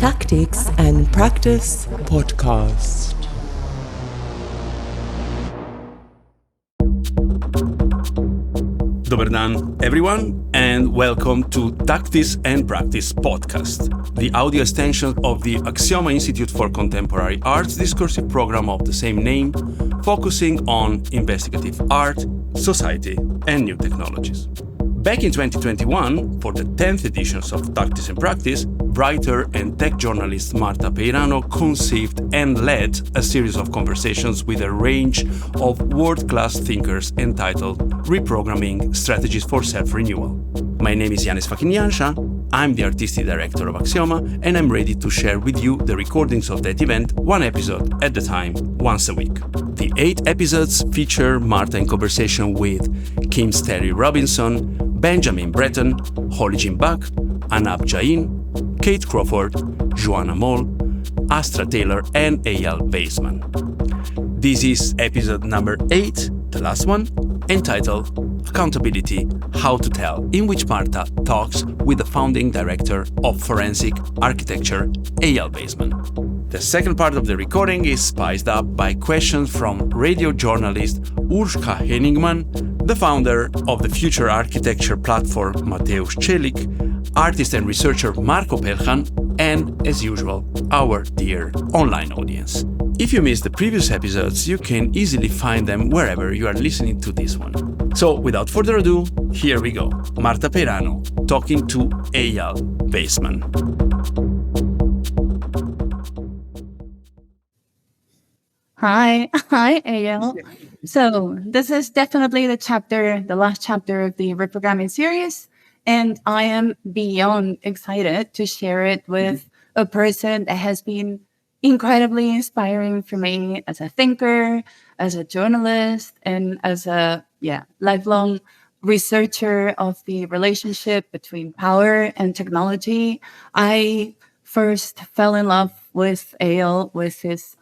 Tactics and Practice Podcast. Dobar dan, everyone, and welcome to Tactics and Practice Podcast, the audio extension of the Aksioma Institute for Contemporary Arts discursive program of the same name, focusing on investigative art, society, and new technologies. Back in 2021, for the 10th editions of Tactics and Practice, writer and tech journalist Marta Peirano conceived and led a series of conversations with a range of world-class thinkers entitled Reprogramming Strategies for Self-Renewal. My name is Yanis Fakinyansha, I'm the artistic director of Aksioma, and I'm ready to share with you the recordings of that event, one episode at a time, once a week. The 8 episodes feature Marta in conversation with Kim Sterry Robinson, Benjamin Breton, Holly Jean Buck, Anab Jain, Kate Crawford, Joanna Moll, Astra Taylor, and Eyal Weizman. This is episode number 8, the last one, entitled Accountability, How to Tell, in which Marta talks with the founding director of forensic architecture, Eyal Weizman. The second part of the recording is spiced up by questions from radio journalist Urszka Henningman, the founder of the future architecture platform Mateusz Celik, artist and researcher Marco Pelhan, and, as usual, our dear online audience. If you missed the previous episodes, you can easily find them wherever you are listening to this one. So, without further ado, here we go. Marta Peirano talking to Eyal Weizman. Hi, Eyal. So this is definitely the last chapter of the reprogramming series, and I am beyond excited to share it with a person that has been incredibly inspiring for me as a thinker, as a journalist, and as a lifelong researcher of the relationship between power and technology. I first fell in love with Eyal with his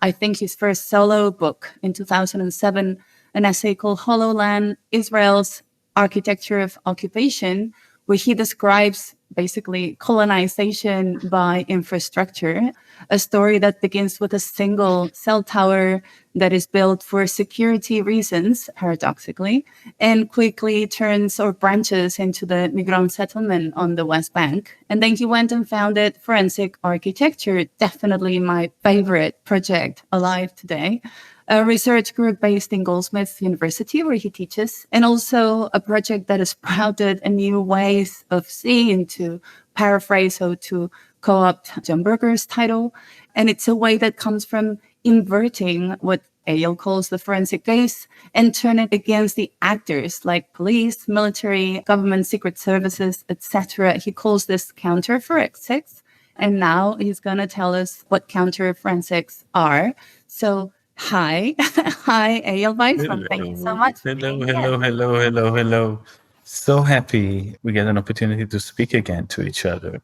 first solo book in 2007, an essay called Hololand, Israel's Architecture of Occupation, where he describes basically colonization by infrastructure, a story that begins with a single cell tower that is built for security reasons, paradoxically, and quickly turns or branches into the Migron settlement on the West Bank. And then he went and founded forensic architecture, definitely my favorite project alive today, a research group based in Goldsmiths University where he teaches, and also a project that has sprouted a new ways of seeing, to paraphrase or to co-opt John Berger's title. And it's a way that comes from inverting what Eyal calls the forensic gaze and turn it against the actors like police, military, government, secret services, etc. He calls this counter-forensics. And now he's going to tell us what counter-forensics are. So hi, Eyal Weizman. Thank you so much. Hello. So happy we get an opportunity to speak again to each other.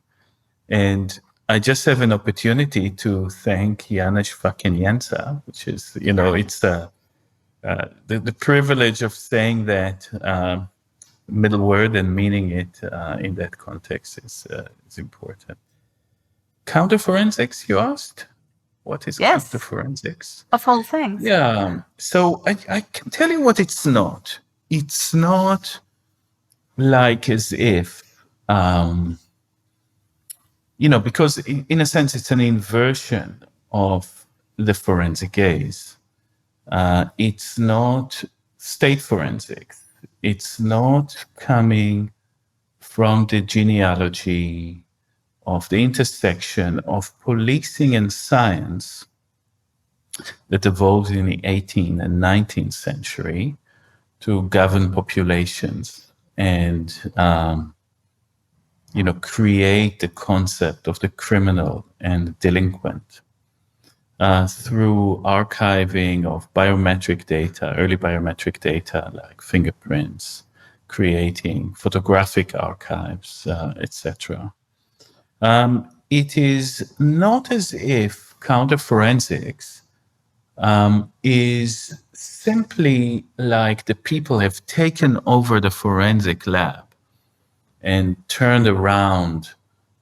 And I just have an opportunity to thank Yanis Fakinyansha, which is, it's the privilege of saying that middle word and meaning it in that context is important. Counterforensics, you asked? What is counterforensics? Of all things. Yeah. So I can tell you what it's not. It's not like as if, because in a sense, it's an inversion of the forensic gaze. It's not state forensics. It's not coming from the genealogy of the intersection of policing and science that evolved in the 18th and 19th century to govern populations and, create the concept of the criminal and delinquent through archiving of biometric data, early biometric data like fingerprints, creating photographic archives, etc. It is not as if counterforensics is simply like the people have taken over the forensic lab and turned around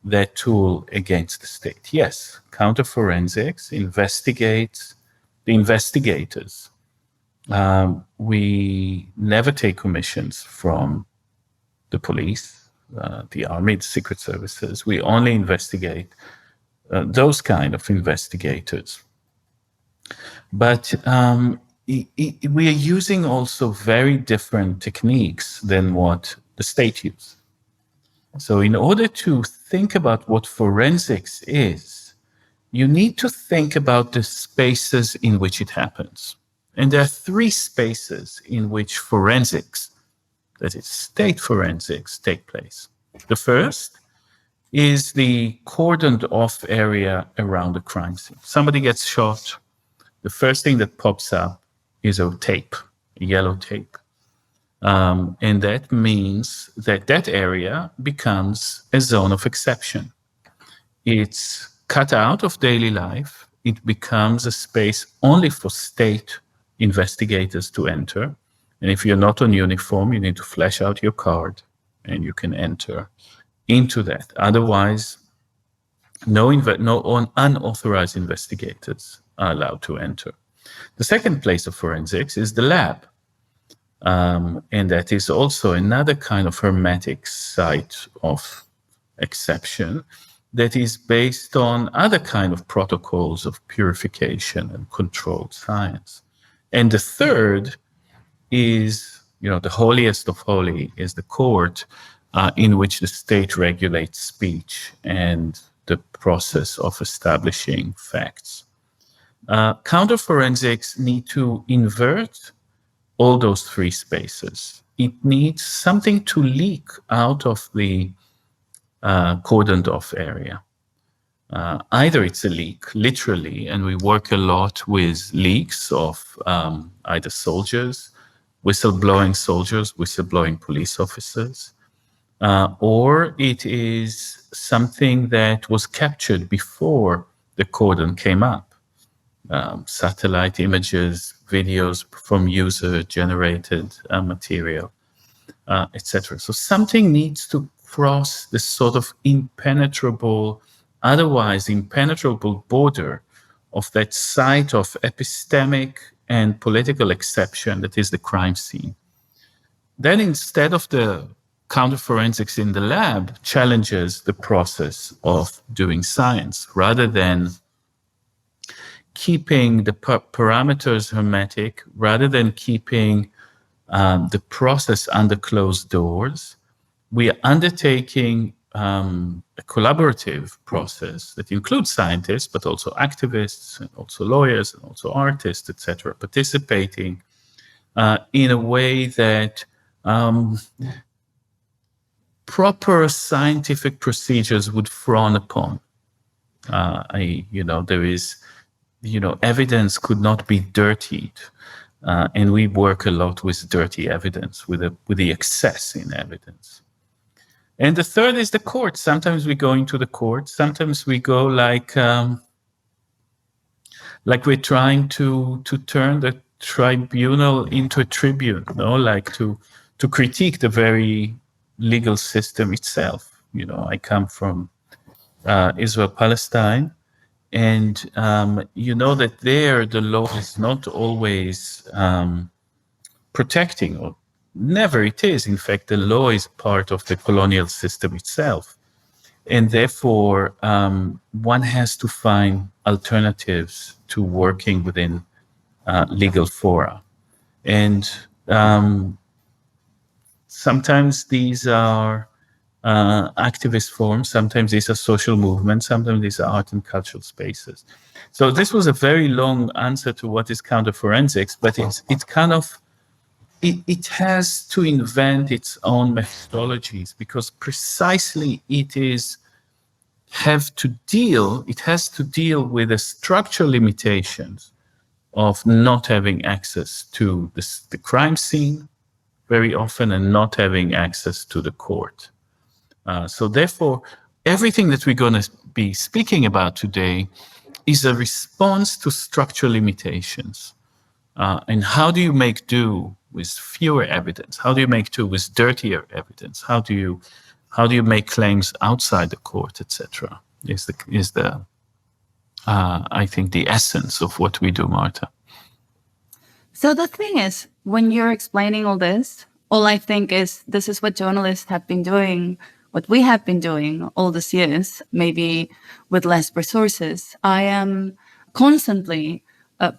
that tool against the state. Yes, counterforensics investigates the investigators. We never take commissions from the police, the army, the secret services. We only investigate those kind of investigators. But we are using also very different techniques than what the state uses. So in order to think about what forensics is, you need to think about the spaces in which it happens. And there are three spaces in which forensics, that is state forensics, take place. The first is the cordoned off area around the crime scene. Somebody gets shot. The first thing that pops up is a tape, a yellow tape. And that means that that area becomes a zone of exception. It's cut out of daily life. It becomes a space only for state investigators to enter. And if you're not on uniform, you need to flash out your card and you can enter into that. Otherwise, no unauthorized investigators are allowed to enter. The second place of forensics is the lab. And that is also another kind of hermetic site of exception that is based on other kind of protocols of purification and controlled science. And the third is, the holiest of holy is the court, in which the state regulates speech and the process of establishing facts. Counterforensics need to invert all those three spaces. It needs something to leak out of the cordoned off area. Either it's a leak, literally, and we work a lot with leaks of either soldiers, whistleblowing police officers, or it is something that was captured before the cordon came up. Satellite images, videos from user-generated material, etc. So something needs to cross this sort of otherwise impenetrable border of that site of epistemic and political exception that is the crime scene. Then instead of the counterforensics in the lab challenges the process of doing science rather than keeping the parameters hermetic, rather than keeping the process under closed doors. We are undertaking a collaborative process that includes scientists, but also activists, and also lawyers, and also artists, etc., participating in a way that proper scientific procedures would frown upon. There is, evidence could not be dirtied. And we work a lot with dirty evidence, with the excess in evidence. And the third is the court. Sometimes we go into the court. Sometimes we go like we're trying to turn the tribunal into a tribune, like to critique the very legal system itself. I come from Israel, Palestine. And that there the law is not always protecting, or never it is. In fact, the law is part of the colonial system itself. And therefore, one has to find alternatives to working within legal fora. And sometimes these are activist forms, sometimes these are social movements, sometimes these are art and cultural spaces. So this was a very long answer to what is counterforensics, but it has to invent its own methodologies, because precisely it has to deal with the structural limitations of not having access to the crime scene very often and not having access to the court. So therefore, everything that we're going to be speaking about today is a response to structural limitations. And how do you make do with fewer evidence? How do you make do with dirtier evidence? How do you how do you make claims outside the court, etc. Is the I think the essence of what we do, Marta. So the thing is, when you're explaining all this, all I think is this is what journalists have been doing, what we have been doing all these years, maybe with less resources. I am constantly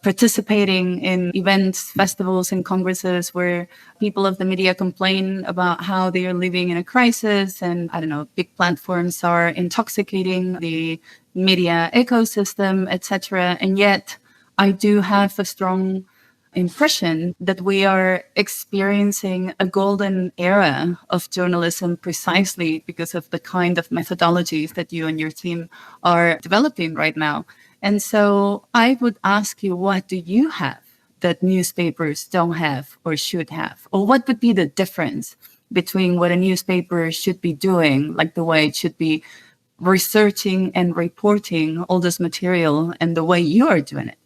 participating in events, festivals, and congresses where people of the media complain about how they are living in a crisis, and I don't know, big platforms are intoxicating the media ecosystem, etc. And yet, I do have a strong impression that we are experiencing a golden era of journalism precisely because of the kind of methodologies that you and your team are developing right now. And so I would ask you, what do you have that newspapers don't have or should have? Or what would be the difference between what a newspaper should be doing, like the way it should be researching and reporting all this material, and the way you are doing it?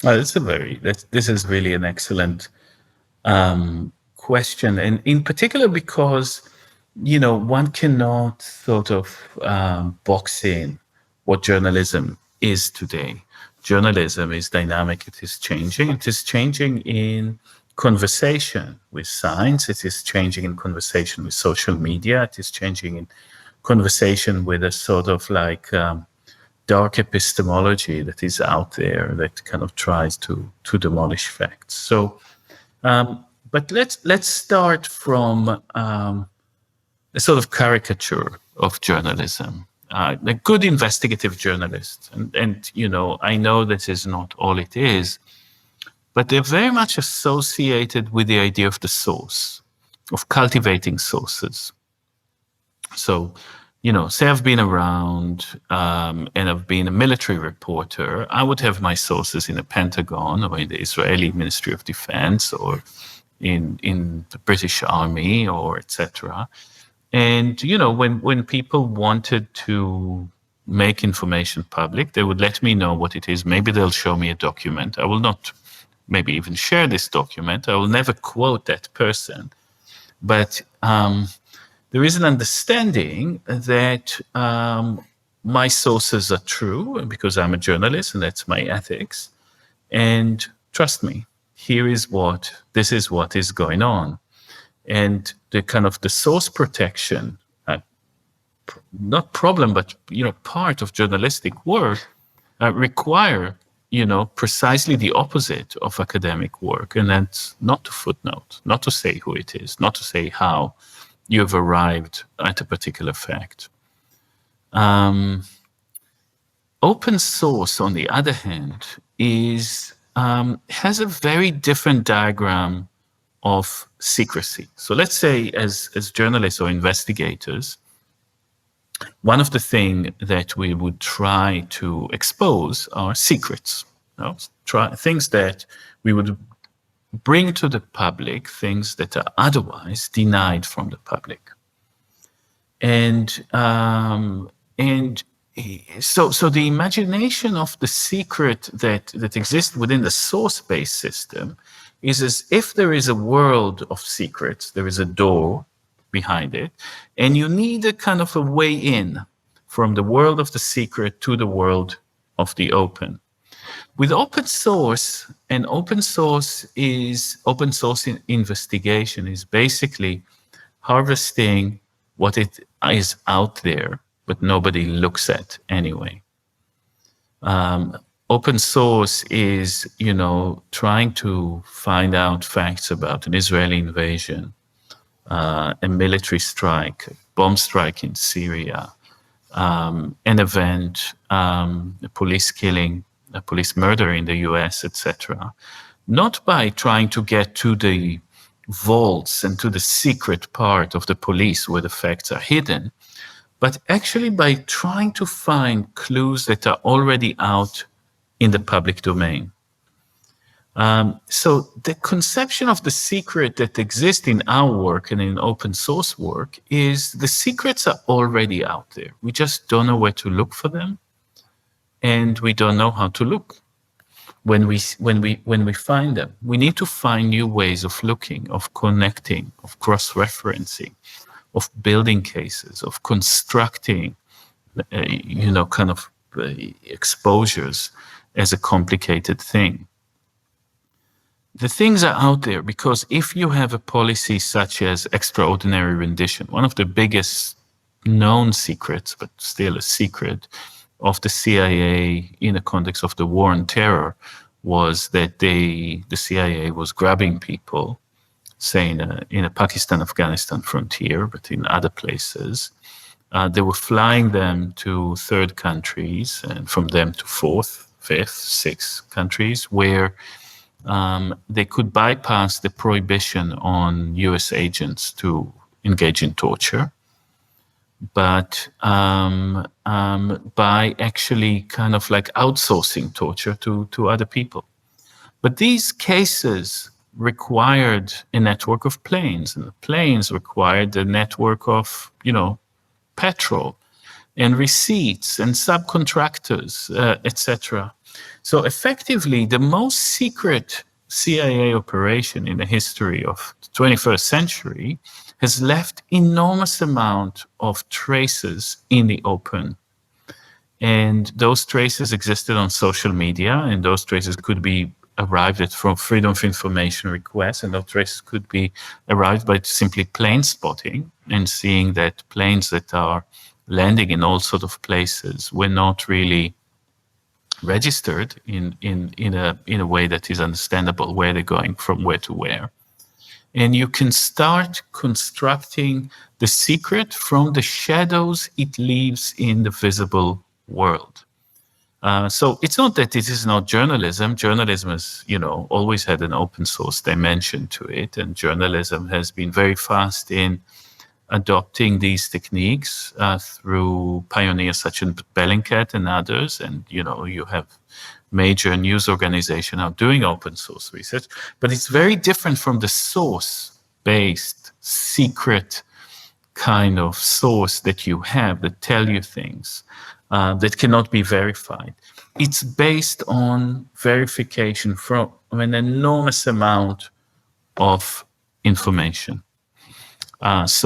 Well, this is really an excellent question, and in particular because, one cannot sort of box in what journalism is today. Journalism is dynamic. It is changing. It is changing in conversation with science. It is changing in conversation with social media. It is changing in conversation with a sort of like dark epistemology that is out there that kind of tries to demolish facts. So, but let's start from a sort of caricature of journalism. A good investigative journalist, and I know this is not all it is, but they're very much associated with the idea of the source, of cultivating sources. So, say I've been around and I've been a military reporter, I would have my sources in the Pentagon or in the Israeli Ministry of Defense or in the British Army or etc. And, when people wanted to make information public, they would let me know what it is. Maybe they'll show me a document. I will not maybe even share this document. I will never quote that person. But there is an understanding that my sources are true because I'm a journalist and that's my ethics. And trust me, this is what is going on. And the kind of the source protection, not problem, but, part of journalistic work require, precisely the opposite of academic work. And that's not to footnote, not to say who it is, not to say how you've arrived at a particular fact. Open source, on the other hand, has a very different diagram of secrecy. So let's say as journalists or investigators, one of the things that we would try to expose are secrets, things that we would bring to the public, things that are otherwise denied from the public. And so the imagination of the secret that exists within the source-based system is as if there is a world of secrets, there is a door behind it, and you need a kind of a way in from the world of the secret to the world of the open. With open source, and open source investigation is basically harvesting what it is out there, but nobody looks at anyway. Open source is, trying to find out facts about an Israeli invasion, a military strike, a bomb strike in Syria, an event, a police killing, a police murder in the US, etc. Not by trying to get to the vaults and to the secret part of the police where the facts are hidden, but actually by trying to find clues that are already out in the public domain. So the conception of the secret that exists in our work and in open source work is the secrets are already out there. We just don't know where to look for them, and we don't know how to look when we find them. We need to find new ways of looking, of connecting, of cross-referencing, of building cases, of constructing, exposures as a complicated thing. The things are out there because if you have a policy such as extraordinary rendition, one of the biggest known secrets, but still a secret, of the CIA in the context of the war on terror was that the CIA was grabbing people, say in a Pakistan-Afghanistan frontier, but in other places. They were flying them to third countries and from them to fourth, fifth, sixth countries where they could bypass the prohibition on US agents to engage in torture, but by actually kind of like outsourcing torture to other people. But these cases required a network of planes, and the planes required a network of, petrol and receipts and subcontractors, etc. So effectively, the most secret CIA operation in the history of the 21st century has left enormous amount of traces in the open. And those traces existed on social media, and those traces could be arrived at from freedom of information requests, and those traces could be arrived by simply plane spotting and seeing that planes that are landing in all sorts of places were not really registered in a way that is understandable, where they're going from where to where. And you can start constructing the secret from the shadows it leaves in the visible world. So it's not that this is not journalism. Journalism has, always had an open source dimension to it, and journalism has been very fast in adopting these techniques through pioneers such as Bellingcat and others. And, you have major news organizations now doing open source research, but it's very different from the source-based secret kind of source that you have that tell you things that cannot be verified. It's based on verification from an enormous amount of information. Yas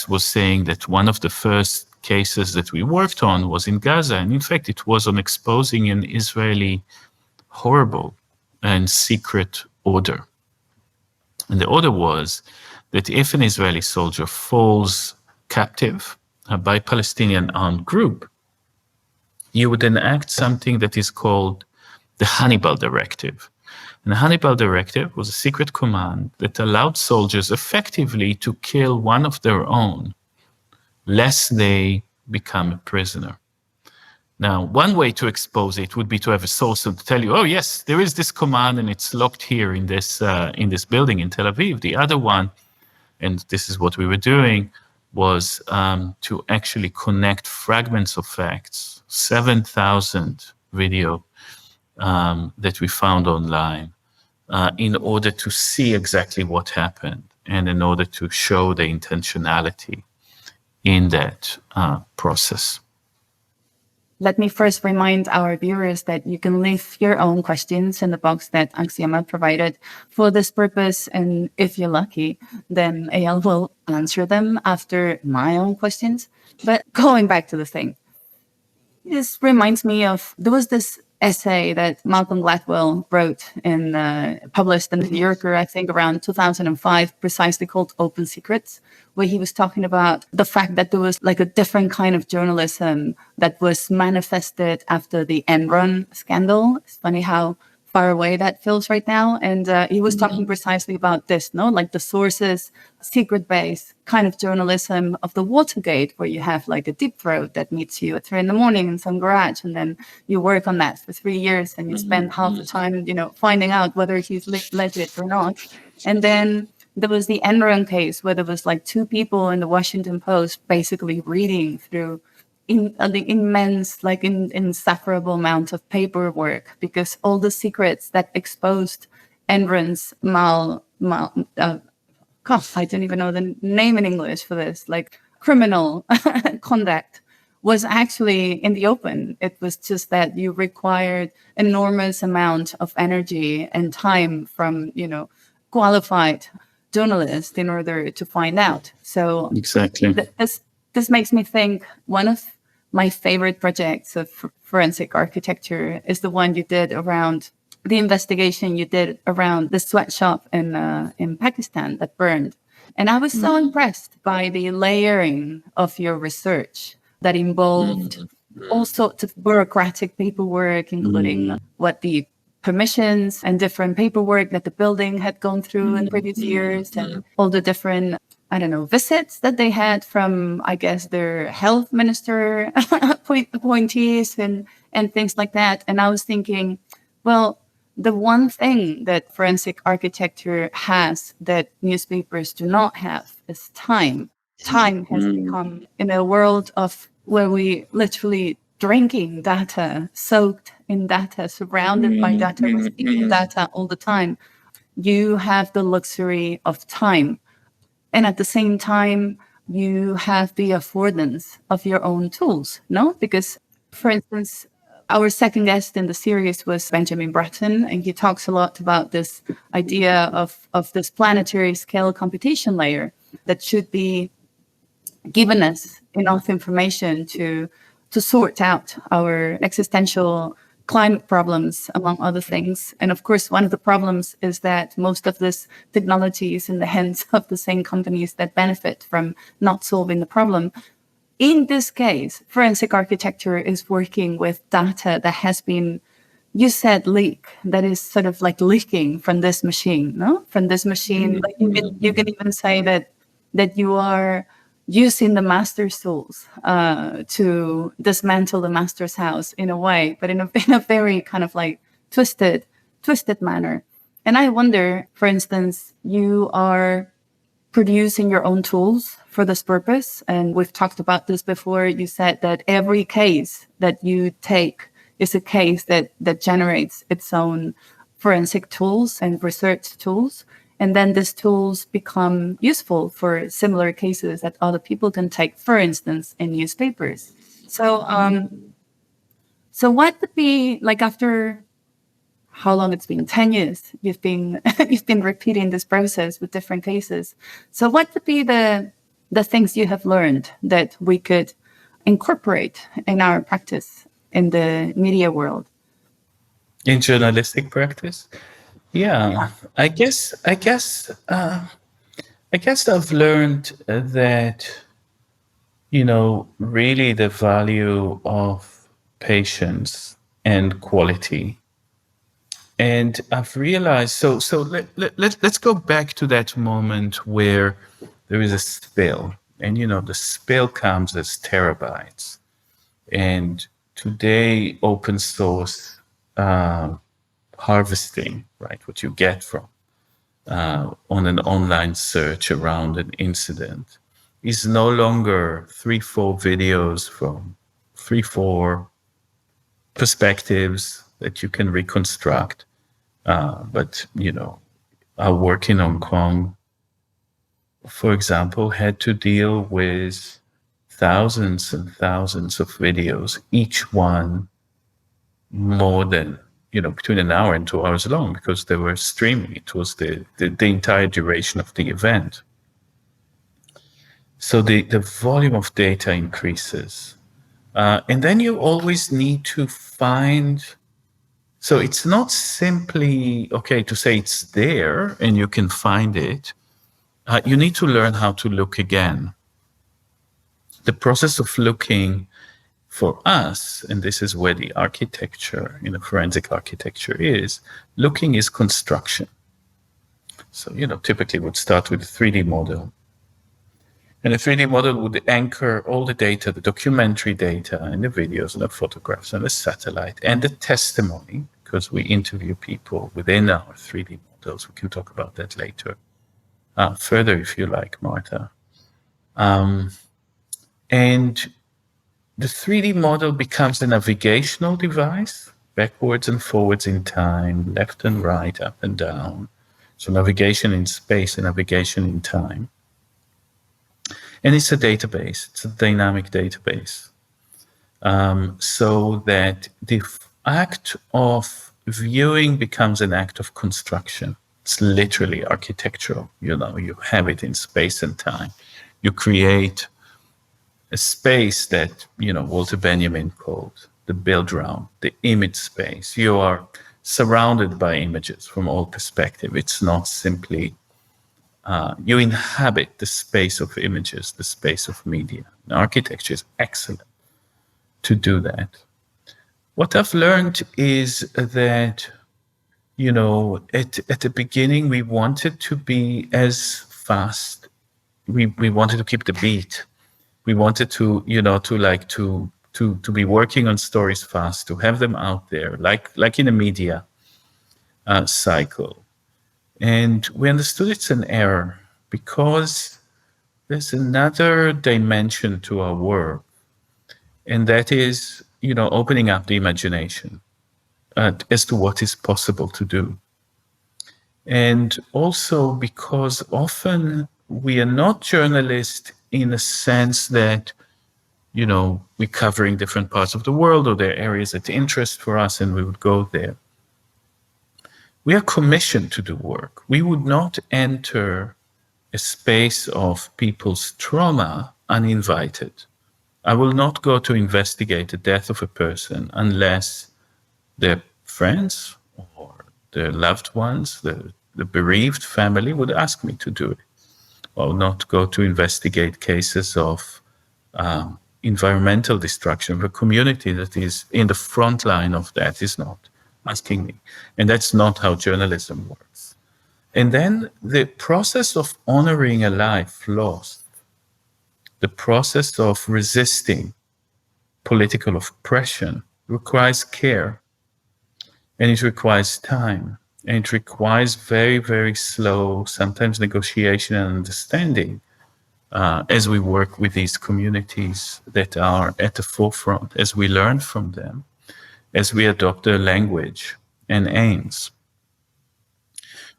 was saying that one of the first cases that we worked on was in Gaza. And in fact, it was on exposing an Israeli horrible and secret order. And the order was that if an Israeli soldier falls captive by a Palestinian armed group, you would enact something that is called the Hannibal Directive. And the Hannibal Directive was a secret command that allowed soldiers effectively to kill one of their own, lest they become a prisoner. Now, one way to expose it would be to have a source to tell you, oh, yes, there is this command and it's locked here in this building in Tel Aviv. The other one, and this is what we were doing, was to actually connect fragments of facts, 7,000 video that we found online, in order to see exactly what happened and in order to show the intentionality in that process. Let me first remind our viewers that you can leave your own questions in the box that Aksioma provided for this purpose. And if you're lucky, then Eyal will answer them after my own questions. But going back to the thing, this reminds me of, there was this essay that Malcolm Gladwell wrote and published in the New Yorker, I think around 2005, precisely called Open Secrets, where he was talking about the fact that there was like a different kind of journalism that was manifested after the Enron scandal. It's funny how far away that feels right now. And he was talking precisely about this, like the sources, secret-based kind of journalism of the Watergate, where you have like a deep throat that meets you at 3 a.m. in some garage, and then you work on that for 3 years, and you spend half the time, finding out whether he's legit or not. And then there was the Enron case, where there was like 2 people in the Washington Post basically reading through the immense, insufferable amount of paperwork, because all the secrets that exposed Enron's I don't even know the name in English for this, criminal conduct, was actually in the open. It was just that you required enormous amount of energy and time from, qualified journalist in order to find out. So Exactly. this makes me think one of my favorite projects of forensic architecture is the one you did around the investigation you did around the sweatshop in Pakistan that burned. And I was so impressed by the layering of your research that involved all sorts of bureaucratic paperwork, including what the permissions and different paperwork that the building had gone through in previous years, and all the different, I don't know, visits that they had from, I guess, their health minister appointees and things like that. And I was thinking, well, the one thing that forensic architecture has that newspapers do not have is time. Time has become, in a world of where we literally drinking data, soaked in data, surrounded by data, receiving data all the time. You have the luxury of time. And at the same time, you have the affordance of your own tools, no? Because, for instance, our second guest in the series was Benjamin Bratton, and he talks a lot about this idea of this planetary scale computation layer that should be given us enough information to sort out our existential climate problems, among other things. And of course, one of the problems is that most of this technology is in the hands of the same companies that benefit from not solving the problem. In this case, forensic architecture is working with data that has been, you said leak, that is sort of like leaking from this machine, no? From this machine, like you can even say that you are using the master's tools to dismantle the master's house in a way, but in a very kind of like twisted manner. And I wonder, for instance, you are producing your own tools for this purpose. And we've talked about this before. You said that every case that you take is a case that generates its own forensic tools and research tools. And then these tools become useful for similar cases that other people can take, for instance, in newspapers. So, so what would be like after how long it's been? 10 years. You've been repeating this process with different cases. So, what would be the things you have learned that we could incorporate in our practice in the media world? In journalistic practice? Yeah. I guess I've learned that, really the value of patience and quality. And I've realized, so let's go back to that moment where there is a spill, and the spill comes as terabytes. And today, open source harvesting, right, what you get from on an online search around an incident is no longer 3-4 videos from 3-4 perspectives that you can reconstruct. But, our work in Hong Kong, for example, had to deal with thousands and thousands of videos, each one more than, between an hour and 2 hours long, because they were streaming. It was the entire duration of the event. So the volume of data increases. And then you always need to find, so it's not simply, to say it's there and you can find it. You need to learn how to look again. The process of looking for us, and this is where the architecture, forensic architecture is, looking is construction. So, typically would start with a 3D model. And a 3D model would anchor all the data, the documentary data and the videos and the photographs and the satellite and the testimony, because we interview people within our 3D models. We can talk about that later, further if you like, Martha. And the 3D model becomes a navigational device, backwards and forwards in time, left and right, up and down. So navigation in space and navigation in time. And it's a database. It's a dynamic database. So that the act of viewing becomes an act of construction. It's literally architectural. You have it in space and time. You create a space that, Walter Benjamin called the build round, the image space. You are surrounded by images from all perspectives. It's not simply, you inhabit the space of images, the space of media. And architecture is excellent to do that. What I've learned is that, at the beginning, we wanted to be as fast. We wanted to keep the beat. We wanted to, to be working on stories fast, to have them out there, like in a media cycle. And we understood it's an error because there's another dimension to our work, and that is, opening up the imagination as to what is possible to do. And also because often we are not journalists in a sense that, we're covering different parts of the world or there are areas of interest for us and we would go there. We are commissioned to do work. We would not enter a space of people's trauma uninvited. I will not go to investigate the death of a person unless their friends or their loved ones, the bereaved family would ask me to do it. I will not go to investigate cases of environmental destruction of a community that is in the front line of that is not asking me. And that's not how journalism works. And then the process of honoring a life lost, the process of resisting political oppression requires care, and it requires time, and it requires very, very slow, sometimes negotiation and understanding as we work with these communities that are at the forefront, as we learn from them, as we adopt their language and aims.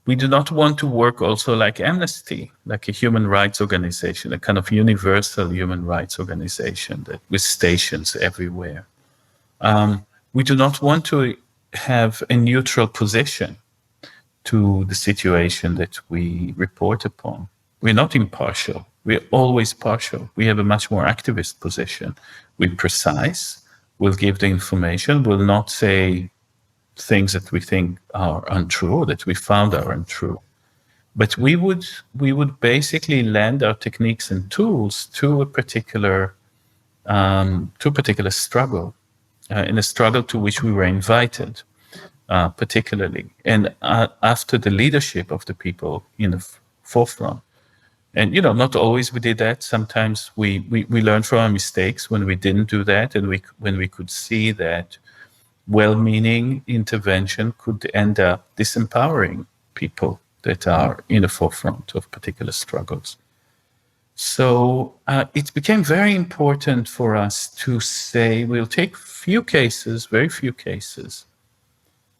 We do not want to work also like Amnesty, like a human rights organization, a kind of universal human rights organization that with stations everywhere. We do not want to have a neutral position to the situation that we report upon. We're not impartial. We're always partial. We have a much more activist position. We're precise. We'll give the information. We'll not say things that we think are untrue or that we found are untrue. But we would basically lend our techniques and tools to a particular struggle, in a struggle to which we were invited, particularly, and after the leadership of the people in the forefront. And not always we did that. Sometimes we learned from our mistakes when we didn't do that, and when we could see that well-meaning intervention could end up disempowering people that are in the forefront of particular struggles. So it became very important for us to say, we'll take few cases, very few cases.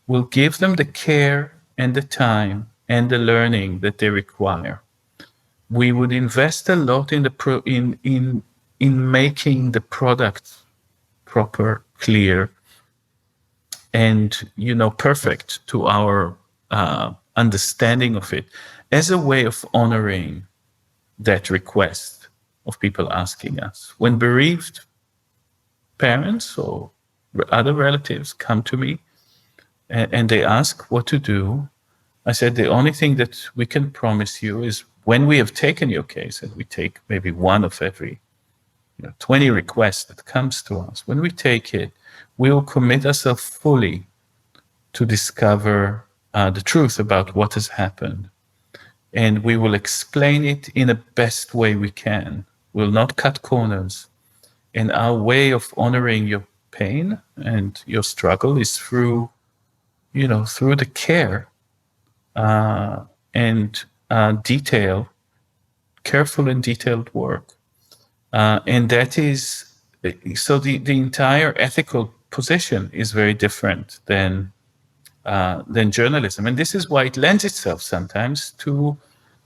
We'll give them the care and the time and the learning that they require. We would invest a lot in in making the product proper, clear, and perfect to our understanding of it, as a way of honoring that request of people asking us. When bereaved parents or other relatives come to me and they ask what to do, I said, the only thing that we can promise you is when we have taken your case, and we take maybe one of every 20 requests that comes to us, when we take it, we will commit ourselves fully to discover the truth about what has happened. And we will explain it in the best way we can. We'll not cut corners. And our way of honoring your pain and your struggle is through the care and careful and detailed work. And that is, so the entire ethical position is very different than journalism. And this is why it lends itself sometimes to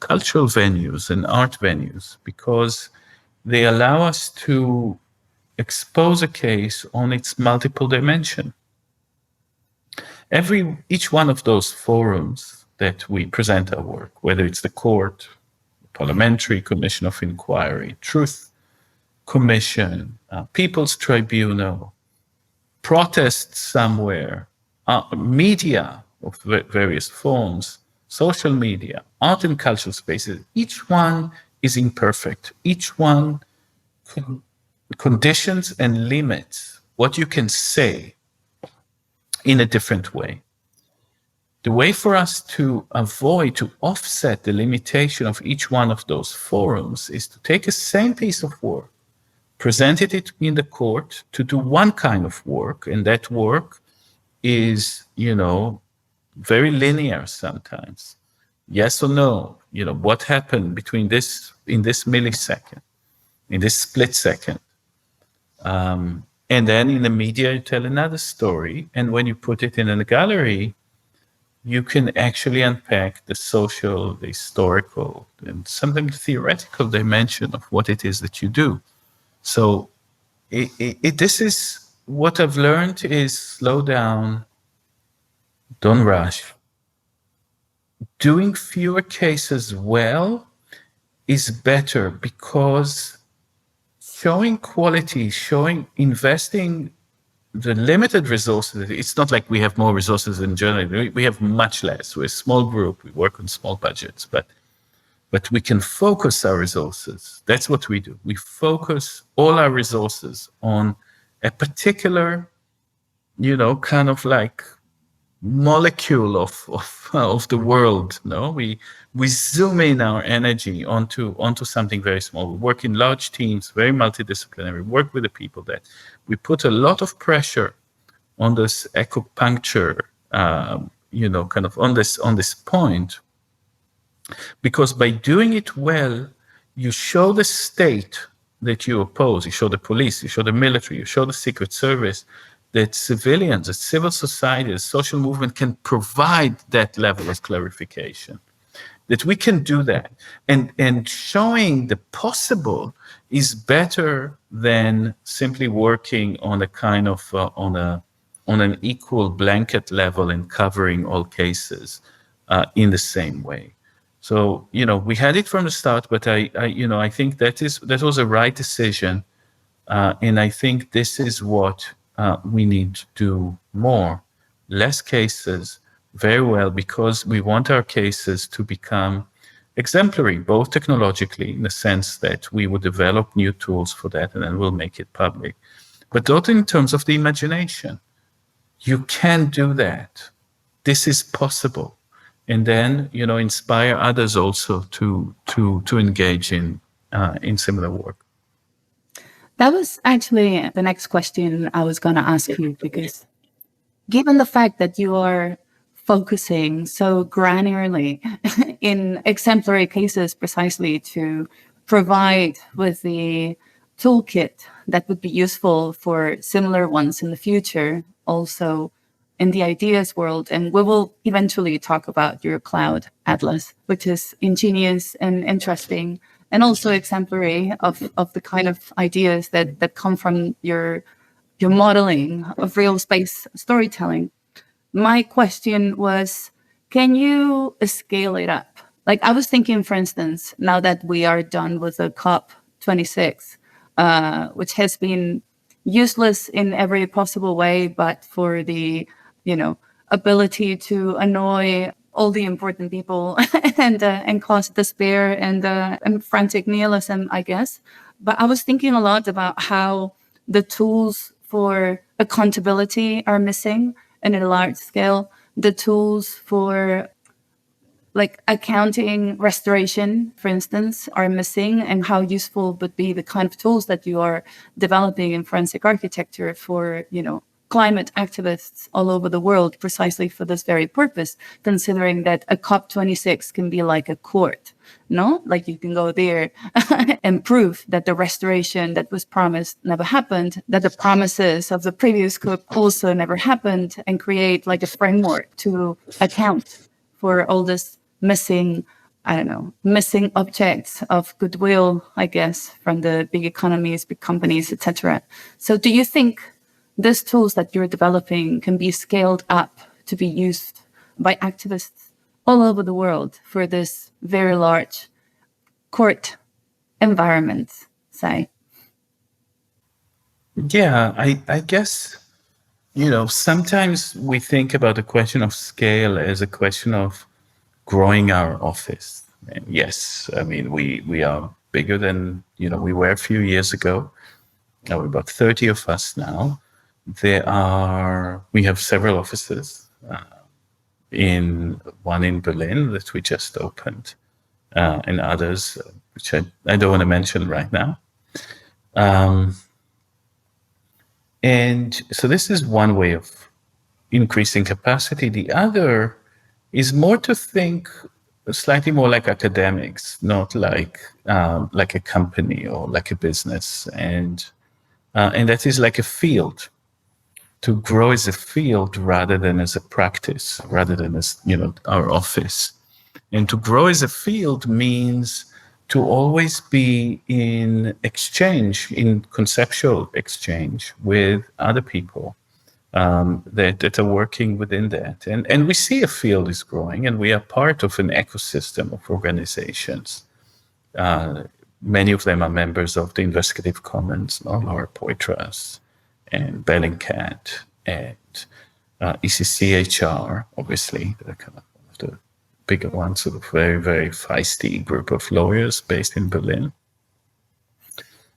cultural venues and art venues, because they allow us to expose a case on its multiple dimension. Each one of those forums that we present our work, whether it's the court, parliamentary commission of inquiry, truth commission, people's tribunal, protests somewhere, media of various forms, social media, art and cultural spaces. Each one is imperfect. Each one conditions and limits what you can say in a different way. The way for us to avoid, to offset the limitation of each one of those forums is to take a same piece of work, presented it in the court to do one kind of work, and that work is, very linear sometimes. Yes or no, what happened between this, in this millisecond, in this split second. And then in the media, you tell another story. And when you put it in a gallery, you can actually unpack the social, the historical, and sometimes theoretical dimension of what it is that you do. So this is what I've learned is slow down, don't rush. Doing fewer cases well is better because showing quality, investing the limited resources, it's not like we have more resources in journalism. We have much less. We're a small group. We work on small budgets, but we can focus our resources. That's what we do. We focus all our resources on a particular, kind of like molecule of the world. No, we zoom in our energy onto something very small. We work in large teams, very multidisciplinary. We work with the people that we put a lot of pressure on this acupuncture, kind of on this point, because by doing it well, you show the state that you oppose. You show the police, you show the military, you show the Secret Service that civilians, that civil society, the social movement can provide that level of clarification, that we can do that. And showing the possible is better than simply working on a kind of, on an equal blanket level and covering all cases in the same way. So, we had it from the start, but I think that was a right decision. And I think this is what we need to do more. Less cases, very well, because we want our cases to become exemplary, both technologically, in the sense that we would develop new tools for that and then we'll make it public, but also in terms of the imagination. You can do that. This is possible. And then, inspire others also to engage in similar work. That was actually the next question I was going to ask you, because given the fact that you are focusing so granularly in exemplary cases precisely to provide with the toolkit that would be useful for similar ones in the future, also in the ideas world, and we will eventually talk about your cloud atlas, which is ingenious and interesting, and also exemplary of the kind of ideas that come from your modeling of real space storytelling. My question was, can you scale it up? Like, I was thinking, for instance, now that we are done with the COP26, which has been useless in every possible way, but for the ability to annoy all the important people and cause despair and frantic nihilism, I guess. But I was thinking a lot about how the tools for accountability are missing, and at a large scale, the tools for like accounting restoration, for instance, are missing, and how useful would be the kind of tools that you are developing in forensic architecture for, climate activists all over the world, precisely for this very purpose, considering that a COP26 can be like a court, no? Like, you can go there and prove that the restoration that was promised never happened, that the promises of the previous COP also never happened, and create like a framework to account for all this missing objects of goodwill, I guess, from the big economies, big companies, etc. So do you think these tools that you're developing can be scaled up to be used by activists all over the world for this very large court environment, say? Yeah, I guess, sometimes we think about the question of scale as a question of growing our office. And yes, I mean, we are bigger than, we were a few years ago. Now we're about 30 of us now. We have several offices, one in Berlin that we just opened, and others, which I don't want to mention right now. And so this is one way of increasing capacity. The other is more to think slightly more like academics, not like a company or like a business, and that is like a field. To grow as a field rather than as a practice, rather than as our office. And to grow as a field means to always be in exchange, in conceptual exchange with other people that are working within that. And we see a field is growing, and we are part of an ecosystem of organizations. Many of them are members of the Investigative Commons, Laura Poitras, and Bellingcat, and ECCHR, obviously, they're kind of one of the bigger ones, sort of very, very feisty group of lawyers based in Berlin.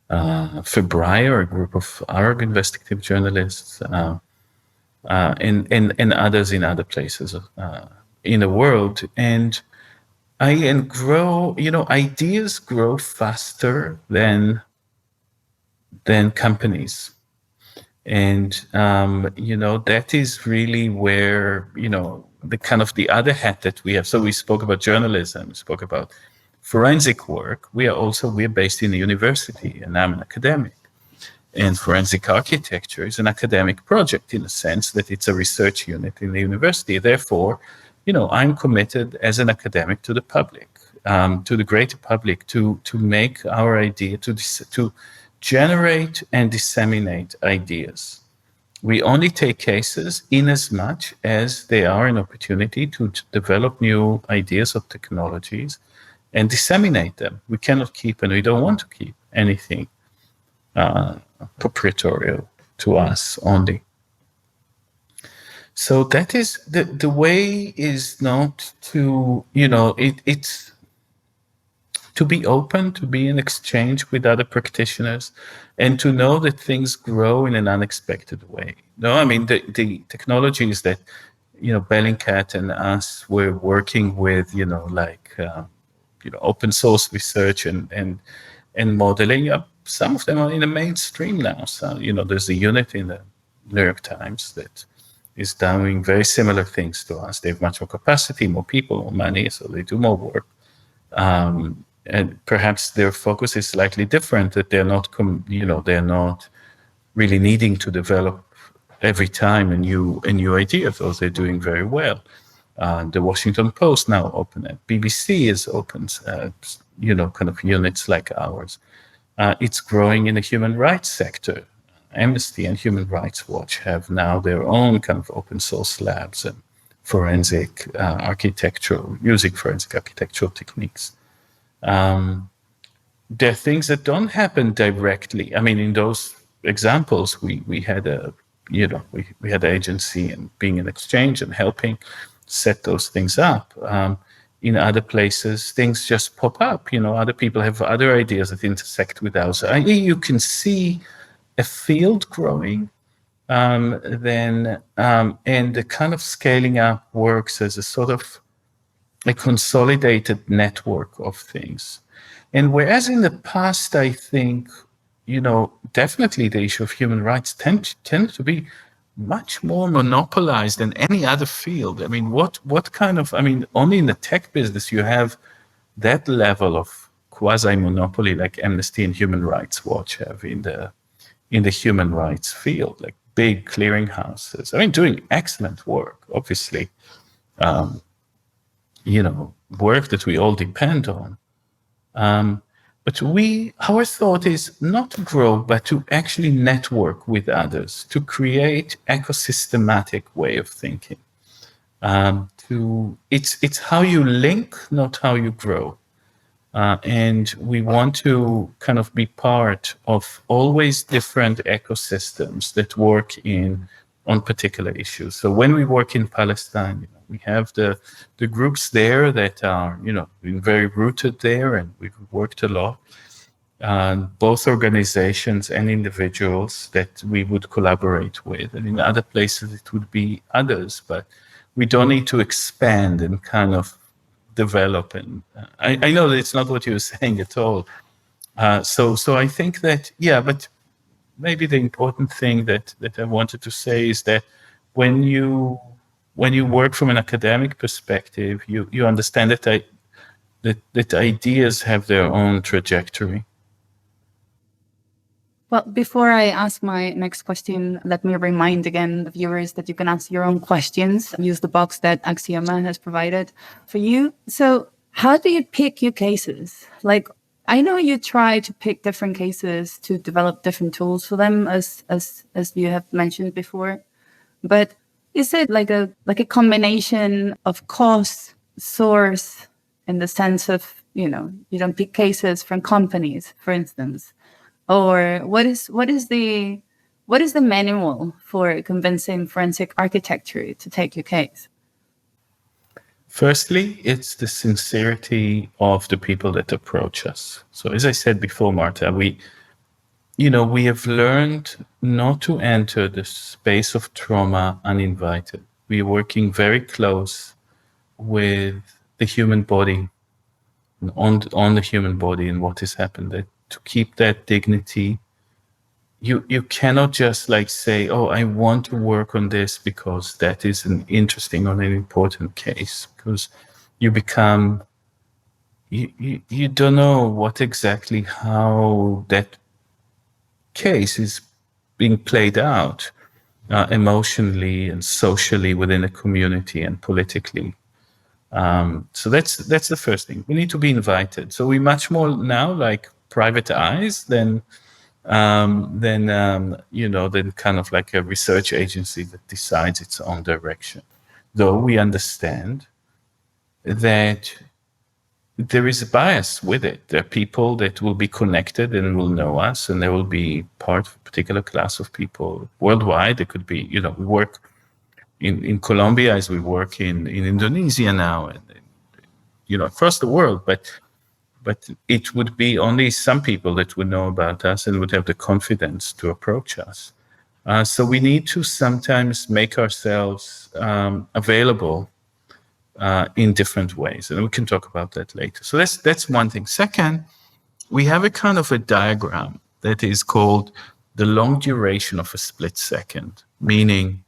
Febrier, a group of Arab investigative journalists, and others in other places in the world. And ideas grow faster than companies. And, that is really where, the kind of the other hat that we have. So we spoke about journalism, we spoke about forensic work. We're based in a university, and I'm an academic. And forensic architecture is an academic project in the sense that it's a research unit in the university. Therefore, I'm committed as an academic to the public, to the greater public, to make our idea, to generate and disseminate ideas. We only take cases in as much as they are an opportunity to develop new ideas of technologies and disseminate them. We cannot keep, and we don't want to keep, anything proprietary to us only. So that is the way is not to, it's to be open, to be in exchange with other practitioners, and to know that things grow in an unexpected way. No, I mean, the technologies that, Bellingcat and us were working with, open source research and modeling, some of them are in the mainstream now. So, there's a unit in the New York Times that is doing very similar things to us. They have much more capacity, more people, more money, so they do more work. And perhaps their focus is slightly different, that they're not, they're not really needing to develop every time a new idea, though they're doing very well. The Washington Post now open it. BBC is open, kind of units like ours. It's growing in the human rights sector. Amnesty and Human Rights Watch have now their own kind of open source labs and forensic using forensic architectural techniques. There are things that don't happen directly. I mean, in those examples, we had we had agency and being in exchange and helping set those things up. In other places, things just pop up. Other people have other ideas that intersect with ours. You can see a field growing, and the kind of scaling up works as a sort of a consolidated network of things. And whereas in the past, I think, definitely the issue of human rights tend to be much more monopolized than any other field. I mean, only in the tech business you have that level of quasi-monopoly like Amnesty and Human Rights Watch have in the human rights field, like big clearinghouses. I mean, doing excellent work, obviously. Work that we all depend on. But our thought is not to grow, but to actually network with others, to create ecosystematic way of thinking, it's how you link, not how you grow. And we want to kind of be part of always different ecosystems that work on particular issues. So when we work in Palestine, we have the groups there that are, been very rooted there, and we've worked a lot. Both organizations and individuals that we would collaborate with. And in other places, it would be others, but we don't need to expand and kind of develop. And I know that it's not what you're saying at all. So I think that, but maybe the important thing that I wanted to say is that when you work from an academic perspective, you understand that ideas have their own trajectory. Well, before I ask my next question, let me remind again the viewers that you can ask your own questions. Use the box that Aksioma has provided for you. So how do you pick your cases? Like, I know you try to pick different cases to develop different tools for them, as you have mentioned before. But is it like a combination of cause, source, in the sense of, you don't pick cases from companies, for instance? Or what is the manual for convincing forensic architecture to take your case? Firstly, it's the sincerity of the people that approach us. So as I said before, Marta, we have learned not to enter the space of trauma uninvited. We are working very close with the human body, on the human body and what has happened. That to keep that dignity, you cannot just say, oh, I want to work on this because that is an interesting or an important case, because you become, you don't know what exactly how that case is being played out emotionally and socially within a community and politically. So that's the first thing. We need to be invited. So we much more now like private eyes than kind of like a research agency that decides its own direction. Though we understand that there is a bias with it. There are people that will be connected and will know us, and they will be part of a particular class of people worldwide. It could be, we work in Colombia as we work in Indonesia now, and across the world. But it would be only some people that would know about us and would have the confidence to approach us. So we need to sometimes make ourselves available in different ways, and we can talk about that later. So that's one thing. Second, we have a kind of a diagram that is called the long duration of a split second, meaning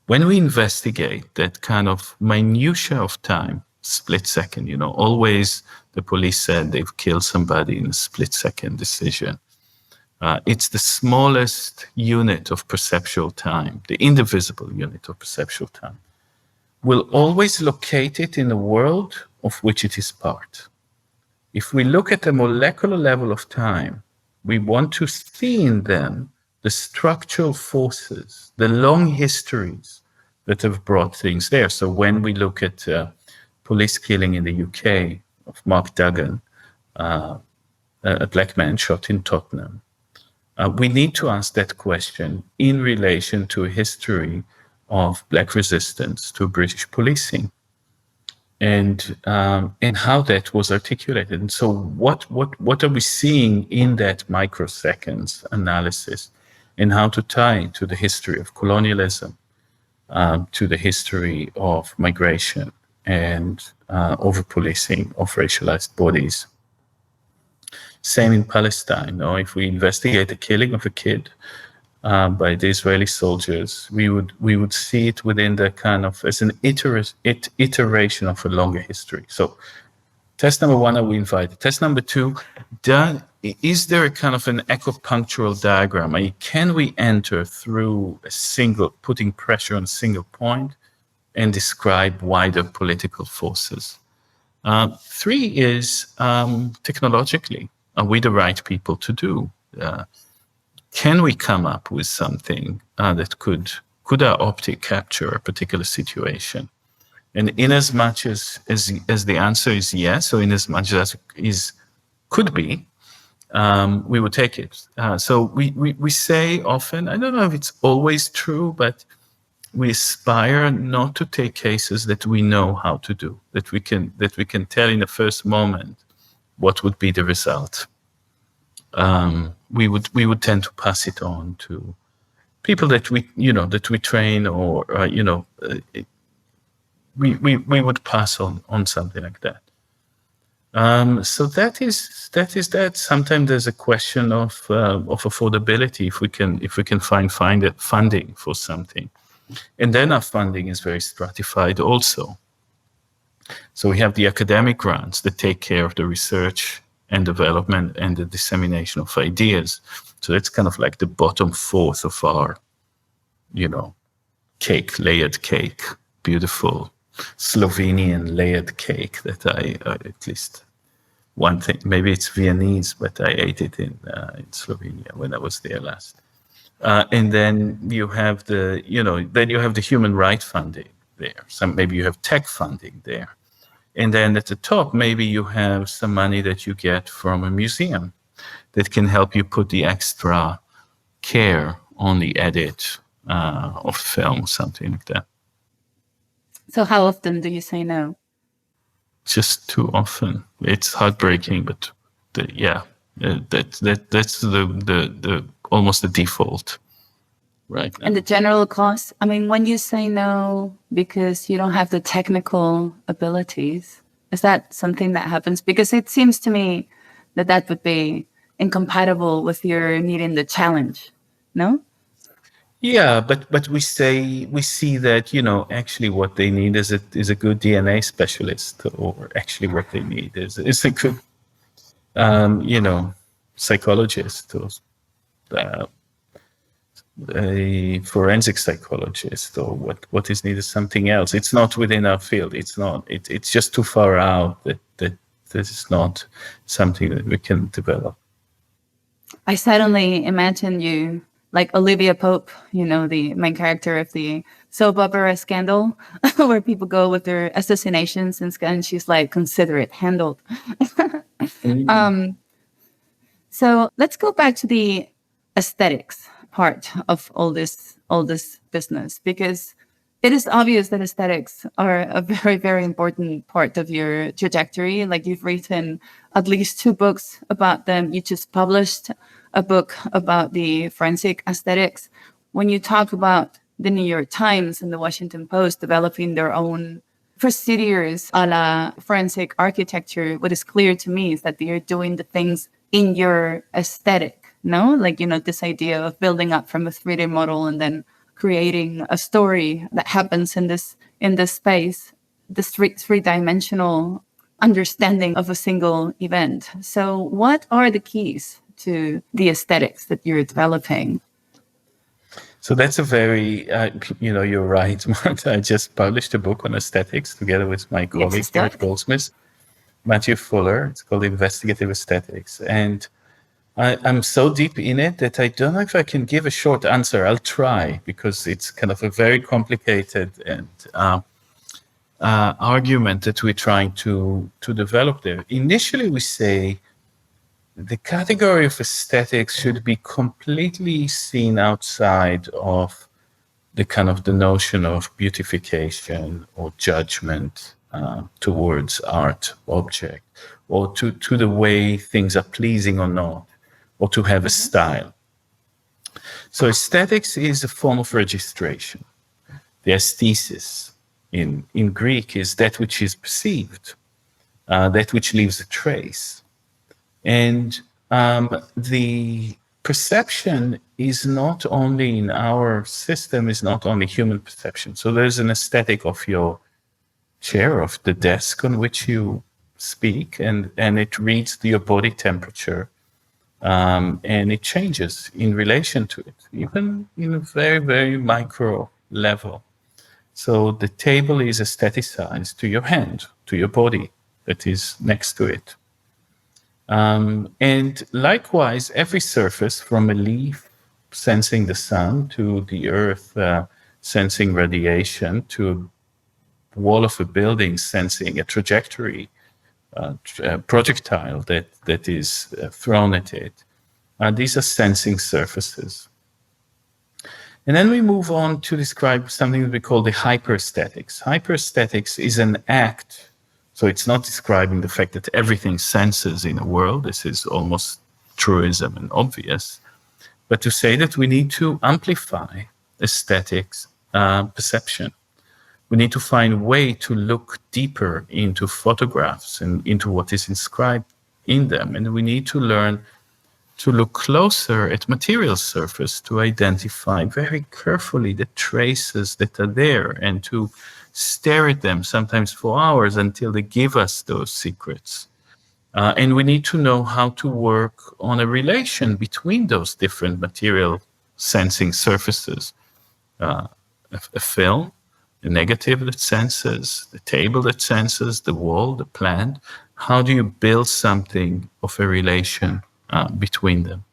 when we investigate that kind of minutia of time, split second, always the police said they've killed somebody in a split second decision. It's the smallest unit of perceptual time, the indivisible unit of perceptual time. We'll always locate it in a world of which it is part. If we look at the molecular level of time, we want to see in them the structural forces, the long histories that have brought things there. So when we look at police killing in the UK of Mark Duggan, a black man shot in Tottenham, we need to ask that question in relation to a history of black resistance to British policing, and how that was articulated. And so what are we seeing in that microseconds analysis, and how to tie to the history of colonialism, to the history of migration and over-policing of racialized bodies. Same in Palestine. If we investigate the killing of a kid by the Israeli soldiers, we would see it within the kind of as an iteration of a longer history. So test number one, are we invited? Test number two, is there a kind of an acupunctural diagram? Can we enter through putting pressure on a single point and describe wider political forces? Three is technologically, are we the right people to do? Can we come up with something that could our optic capture a particular situation? And in as much as the answer is yes, or in as much as is could be, we would take it. So we say often, I don't know if it's always true, but we aspire not to take cases that we know how to do, that we can tell in the first moment what would be the result. We would tend to pass it on to people that we train, or we would pass on something like that. So that is that. Sometimes there's a question of affordability, if we can find funding for something, and then our funding is very stratified also. So we have the academic grants that take care of the research and development and the dissemination of ideas. So that's kind of like the bottom fourth of our, layered cake, beautiful Slovenian layered cake that I at least one thing, maybe it's Viennese, but I ate it in Slovenia when I was there last. And then you have the human right funding there. Maybe you have tech funding there. And then at the top, maybe you have some money that you get from a museum that can help you put the extra care on the edit of film, something like that. So how often do you say no? Just too often. It's heartbreaking, but that's the almost the default right now. And the general cost, I mean, when you say no because you don't have the technical abilities, is that something that happens? Because it seems to me that would be incompatible with your needing the challenge, no? Yeah, but we see that actually what they need is a good DNA specialist, or actually what they need is a good psychologist, or a forensic psychologist, or what is needed something else. It's not within our field. It's just too far out that this is not something that we can develop. I suddenly imagine you like Olivia Pope, the main character of the soap opera Scandal, where people go with their assassinations, and she's like, consider it handled. So let's go back to the aesthetics part of all this business, because it is obvious that aesthetics are a very, very important part of your trajectory. Like, you've written at least 2 books about them. You just published a book about the forensic aesthetics. When you talk about the New York Times and the Washington Post developing their own procedures a la forensic architecture, what is clear to me is that they're doing the things in your aesthetic, no? Like, this idea of building up from a 3D model and then creating a story that happens in this space, the three-dimensional understanding of a single event. So what are the keys to the aesthetics that you're developing? So that's a very, you're right, Marta. I just published a book on aesthetics together with my colleague here at Goldsmiths, Matthew Fuller. It's called Investigative Aesthetics. And I'm so deep in it that I don't know if I can give a short answer. I'll try, because it's kind of a very complicated and argument that we're trying to develop there. Initially, we say the category of aesthetics should be completely seen outside of the kind of the notion of beautification or judgment towards art object, or to the way things are pleasing or not, or to have a style. So aesthetics is a form of registration. The aesthesis in Greek is that which is perceived, that which leaves a trace. And the perception is not only in our system, is not only human perception. So there's an aesthetic of your chair, of the desk on which you speak, and it reads your body temperature, and it changes in relation to it, even in a very, very micro level. So the table is aestheticized to your hand, to your body that is next to it. And likewise, every surface, from a leaf sensing the sun, to the earth sensing radiation, to wall of a building sensing a trajectory, projectile that is thrown at it. These are sensing surfaces. And then we move on to describe something that we call the hyperstatics. Hyperstatics is an act, so it's not describing the fact that everything senses in a world. This is almost truism and obvious. But to say that we need to amplify aesthetics perception. We need to find a way to look deeper into photographs and into what is inscribed in them. And we need to learn to look closer at material surface to identify very carefully the traces that are there and to stare at them sometimes for hours until they give us those secrets. And we need to know how to work on a relation between those different material sensing surfaces. A film, a negative that senses, the table that senses, the wall, the plant. How do you build something of a relation between them?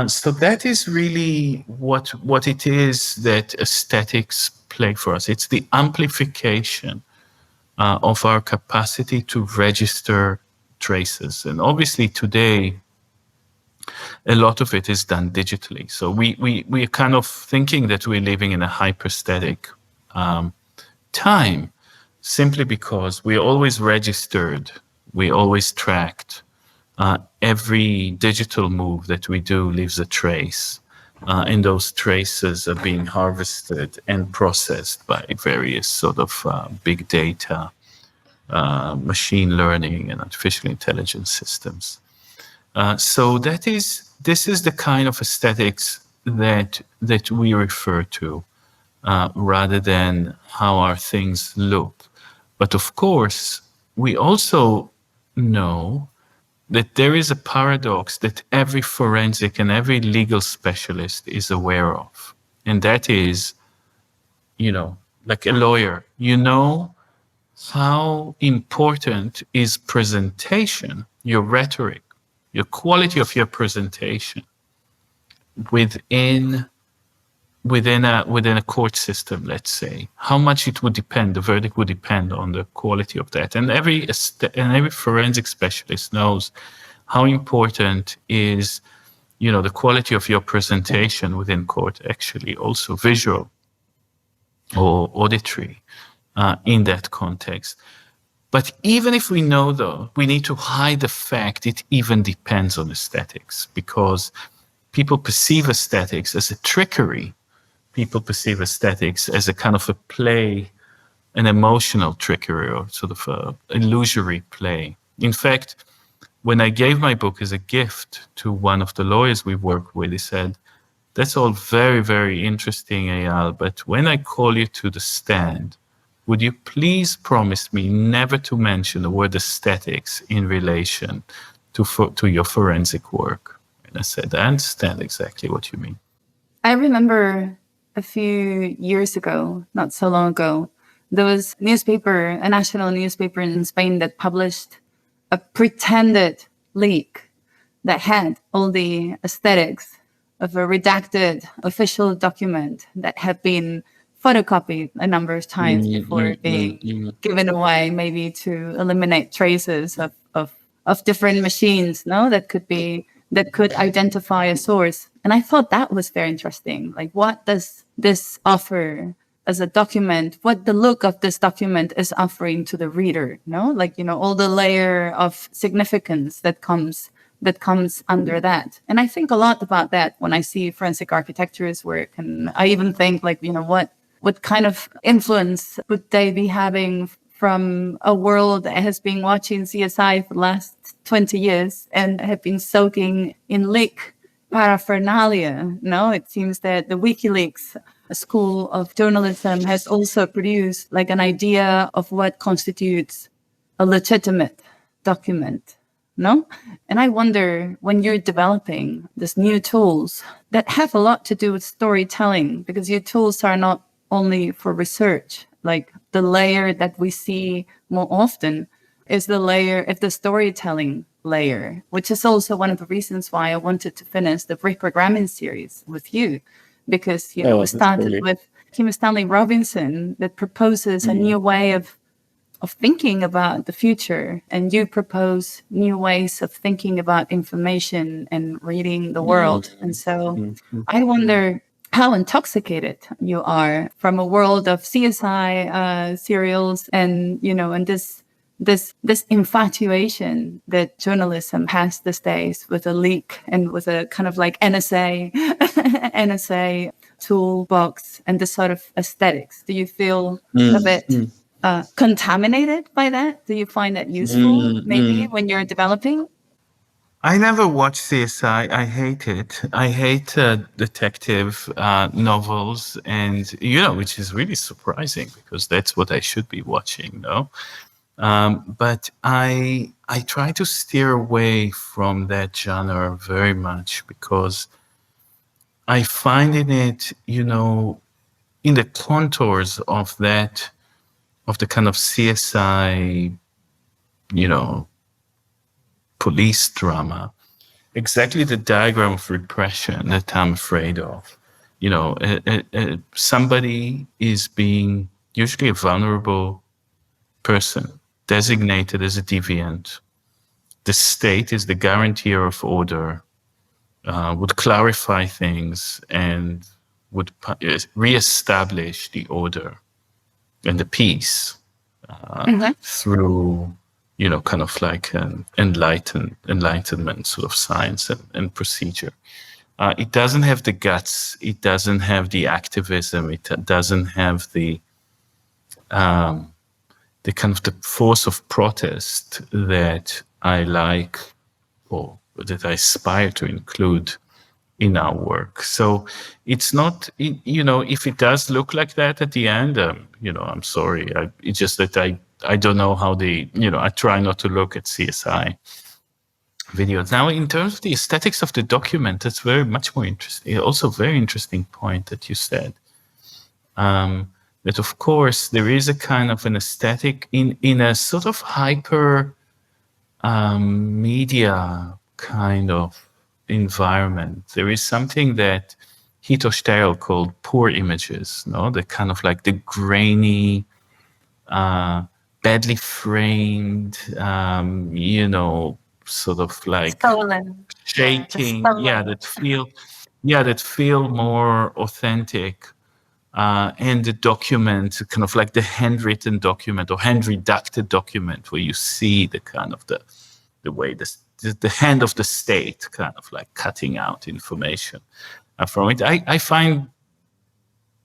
So that is really what it is that aesthetics play for us. It's the amplification of our capacity to register traces. And obviously today, a lot of it is done digitally. So we are kind of thinking that we're living in a hyperstatic time simply because we're always registered, we're always tracked. Every digital move that we do leaves a trace, and those traces are being harvested and processed by various sort of big data, machine learning, and artificial intelligence systems. So this is the kind of aesthetics that we refer to, rather than how our things look. But of course, we also know that there is a paradox that every forensic and every legal specialist is aware of. And that is, like a lawyer, how important is presentation, your rhetoric, your quality of your presentation within a court system, let's say. How much it would depend, the verdict would depend on the quality of that. And every forensic specialist knows how important is, the quality of your presentation within court, actually also visual or auditory in that context. But even if we know, though, we need to hide the fact it even depends on aesthetics, because people perceive aesthetics as a trickery. People perceive aesthetics as a kind of a play, an emotional trickery or sort of a illusory play. In fact, when I gave my book as a gift to one of the lawyers we work with, he said, "That's all very, very interesting, Eyal, but when I call you to the stand, would you please promise me never to mention the word aesthetics in relation to your forensic work?" And I said, "I understand exactly what you mean." I remember a few years ago, not so long ago, there was a national newspaper in Spain that published a pretended leak that had all the aesthetics of a redacted official document that had been photocopied a number of times before being given away, maybe to eliminate traces of different machines, that could identify a source. And I thought that was very interesting. Like, what does this offer as a document? What the look of this document is offering to the reader? All the layer of significance that comes under that. And I think a lot about that when I see forensic architecture's work. And I even think, what kind of influence would they be having from a world that has been watching CSI for the last 20 years and have been soaking in leak paraphernalia? It seems that the WikiLeaks school of journalism has also produced an idea of what constitutes a legitimate document. And I wonder, when you're developing these new tools that have a lot to do with storytelling, because your tools are not only for research, like the layer that we see more often is the layer of the storytelling layer, which is also one of the reasons why I wanted to finish the reprogramming series with you, because we started with Kim Stanley Robinson that proposes a new way of thinking about the future, and you propose new ways of thinking about information and reading the world. And so I wonder how intoxicated you are from a world of CSI serials, and and this infatuation that journalism has these days with a leak and with a kind of like NSA toolbox and this sort of aesthetics. Do you feel a bit contaminated by that? Do you find that useful maybe when you're developing? I never watched CSI. I hate it. I hate detective novels, and which is really surprising because that's what I should be watching, no? But I try to steer away from that genre very much because I find in it, in the contours of that, of the kind of CSI, police drama, exactly the diagram of repression that I'm afraid of. Somebody is being usually a vulnerable person designated as a deviant. The state is the guarantor of order, would clarify things and would reestablish the order and the peace through, kind of like an enlightenment sort of science and procedure. It doesn't have the guts. It doesn't have the activism. It doesn't have the kind of the force of protest that I like, or that I aspire to include in our work. So it's not, if it does look like that at the end, I'm sorry. It's just that I don't know how I try not to look at CSI videos. Now, in terms of the aesthetics of the document, that's very much more interesting. Also, very interesting point that you said. That of course there is a kind of an aesthetic in a sort of hyper media kind of environment. There is something that Hito Steyl called poor images, no? The kind of like the grainy, badly framed, sort of like Stolen. shaking, Stolen. that feel more authentic. And the document, kind of like the handwritten document or hand-redacted document, where you see the kind of the way the hand of the state kind of like cutting out information from it. I find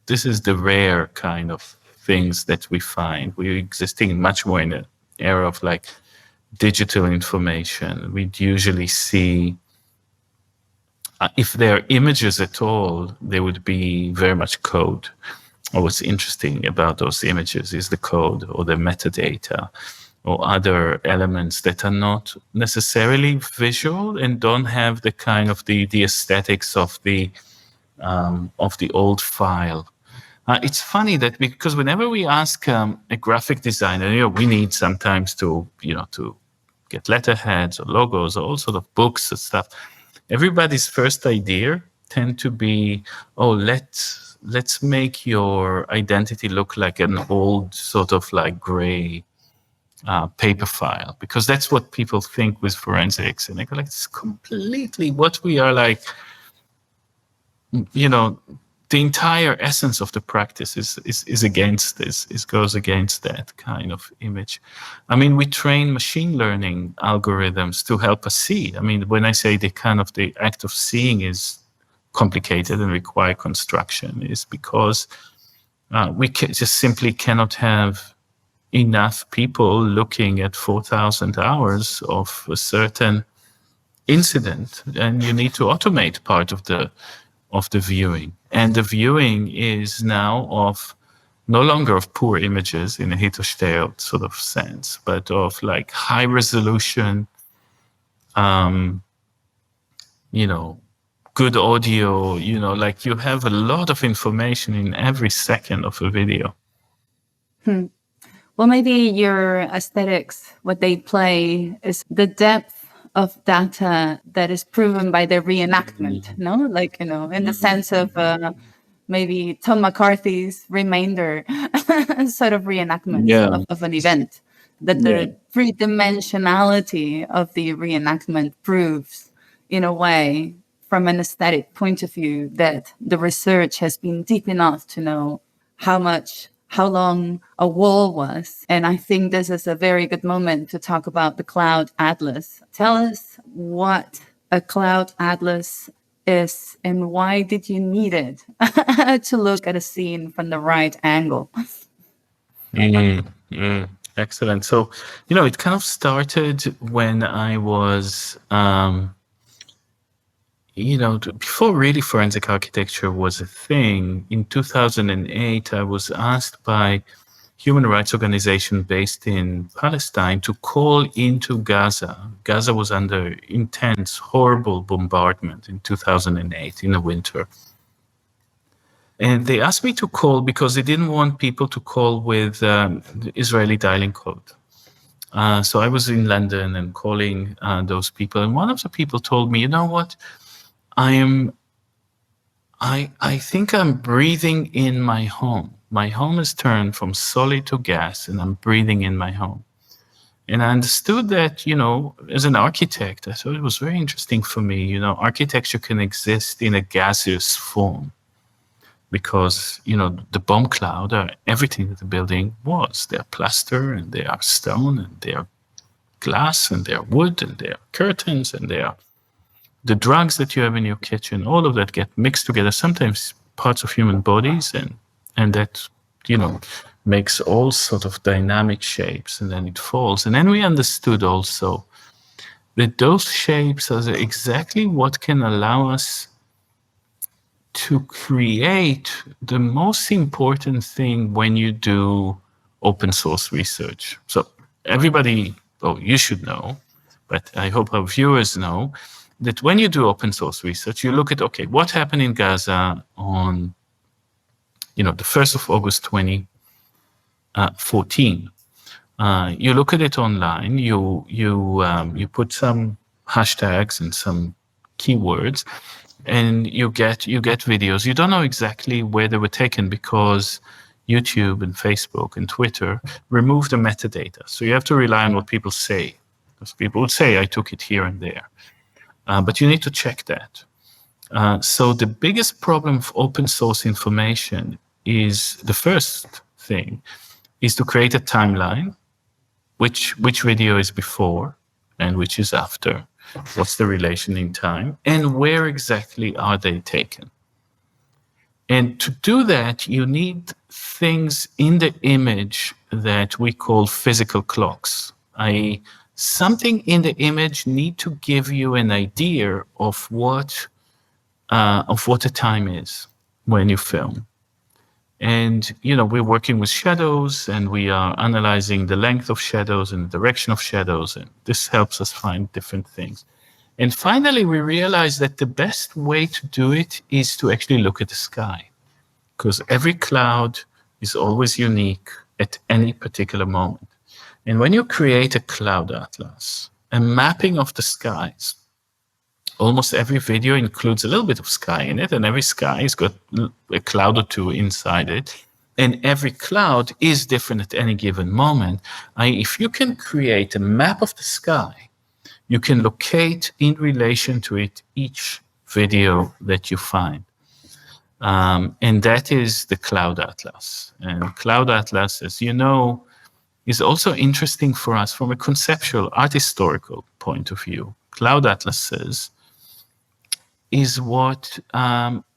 this is the rare kind of things that we find. We're existing much more in an era of like digital information. We'd usually see, if there are images at all, there would be very much code. Or what's interesting about those images is the code or the metadata or other elements that are not necessarily visual and don't have the kind of the aesthetics of the old file. It's funny that because whenever we ask a graphic designer, we need sometimes to get letterheads or logos or all sort of books and stuff. Everybody's first idea tend to be, let's make your identity look like an old sort of like gray paper file, because that's what people think with forensics. And they go like, it's completely what we are like, the entire essence of the practice is against this. It goes against that kind of image. I mean, we train machine learning algorithms to help us see. I mean, when I say the act of seeing is complicated and require construction, is because we just simply cannot have enough people looking at 4,000 hours of a certain incident, and you need to automate part of the viewing. And the viewing is now no longer of poor images in a Hito Steyl sort of sense, but of like high resolution, good audio, like you have a lot of information in every second of a video. Well, maybe your aesthetics, what they play is the depth of data that is proven by the reenactment, no? Like, in the sense of maybe Tom McCarthy's Remainder sort of reenactment of an event, that the three-dimensionality of the reenactment proves, in a way, from an aesthetic point of view, that the research has been deep enough to know how long a wall was. And I think this is a very good moment to talk about the cloud atlas. Tell us what a cloud atlas is and why did you need it to look at a scene from the right angle? Excellent. So, it kind of started when I was, before really forensic architecture was a thing. In 2008, I was asked by human rights organization based in Palestine to call into Gaza. Gaza was under intense, horrible bombardment in 2008 in the winter. And they asked me to call because they didn't want people to call with the Israeli dialing code. So I was in London and calling those people. And one of the people told me, you know what? I think I'm breathing in my home. My home is turned from solid to gas, and I'm breathing in my home. And I understood that, as an architect, I thought it was very interesting for me. Architecture can exist in a gaseous form because, the bomb cloud are everything that the building was. They're plaster, and they are stone, and they are glass, and they are wood, and they are curtains, and they are the drugs that you have in your kitchen. All of that get mixed together, sometimes parts of human bodies, and that, makes all sort of dynamic shapes, and then it falls. And then we understood also that those shapes are exactly what can allow us to create the most important thing when you do open source research. So everybody, you should know, but I hope our viewers know, that when you do open source research, you look at, okay, what happened in Gaza on, the 1st of August 2014. You look at it online, you put some hashtags and some keywords, and you get videos. You don't know exactly where they were taken because YouTube and Facebook and Twitter remove the metadata. So you have to rely on what people say. Because people would say, I took it here and there. But you need to check that. So the biggest problem of open source information is, the first thing is to create a timeline, which video is before and which is after, what's the relation in time, and where exactly are they taken. And to do that, you need things in the image that we call physical clocks, i.e., something in the image need to give you an idea of what the time is when you film. And, we're working with shadows, and we are analyzing the length of shadows and the direction of shadows, and this helps us find different things. And finally, we realized that the best way to do it is to actually look at the sky, because every cloud is always unique at any particular moment. And when you create a cloud atlas, a mapping of the skies, almost every video includes a little bit of sky in it, and every sky has got a cloud or two inside it. And every cloud is different at any given moment. If you can create a map of the sky, you can locate in relation to it each video that you find. And that is the cloud atlas. And cloud atlas, as you know, is also interesting for us from a conceptual, art historical point of view. Cloud atlases is what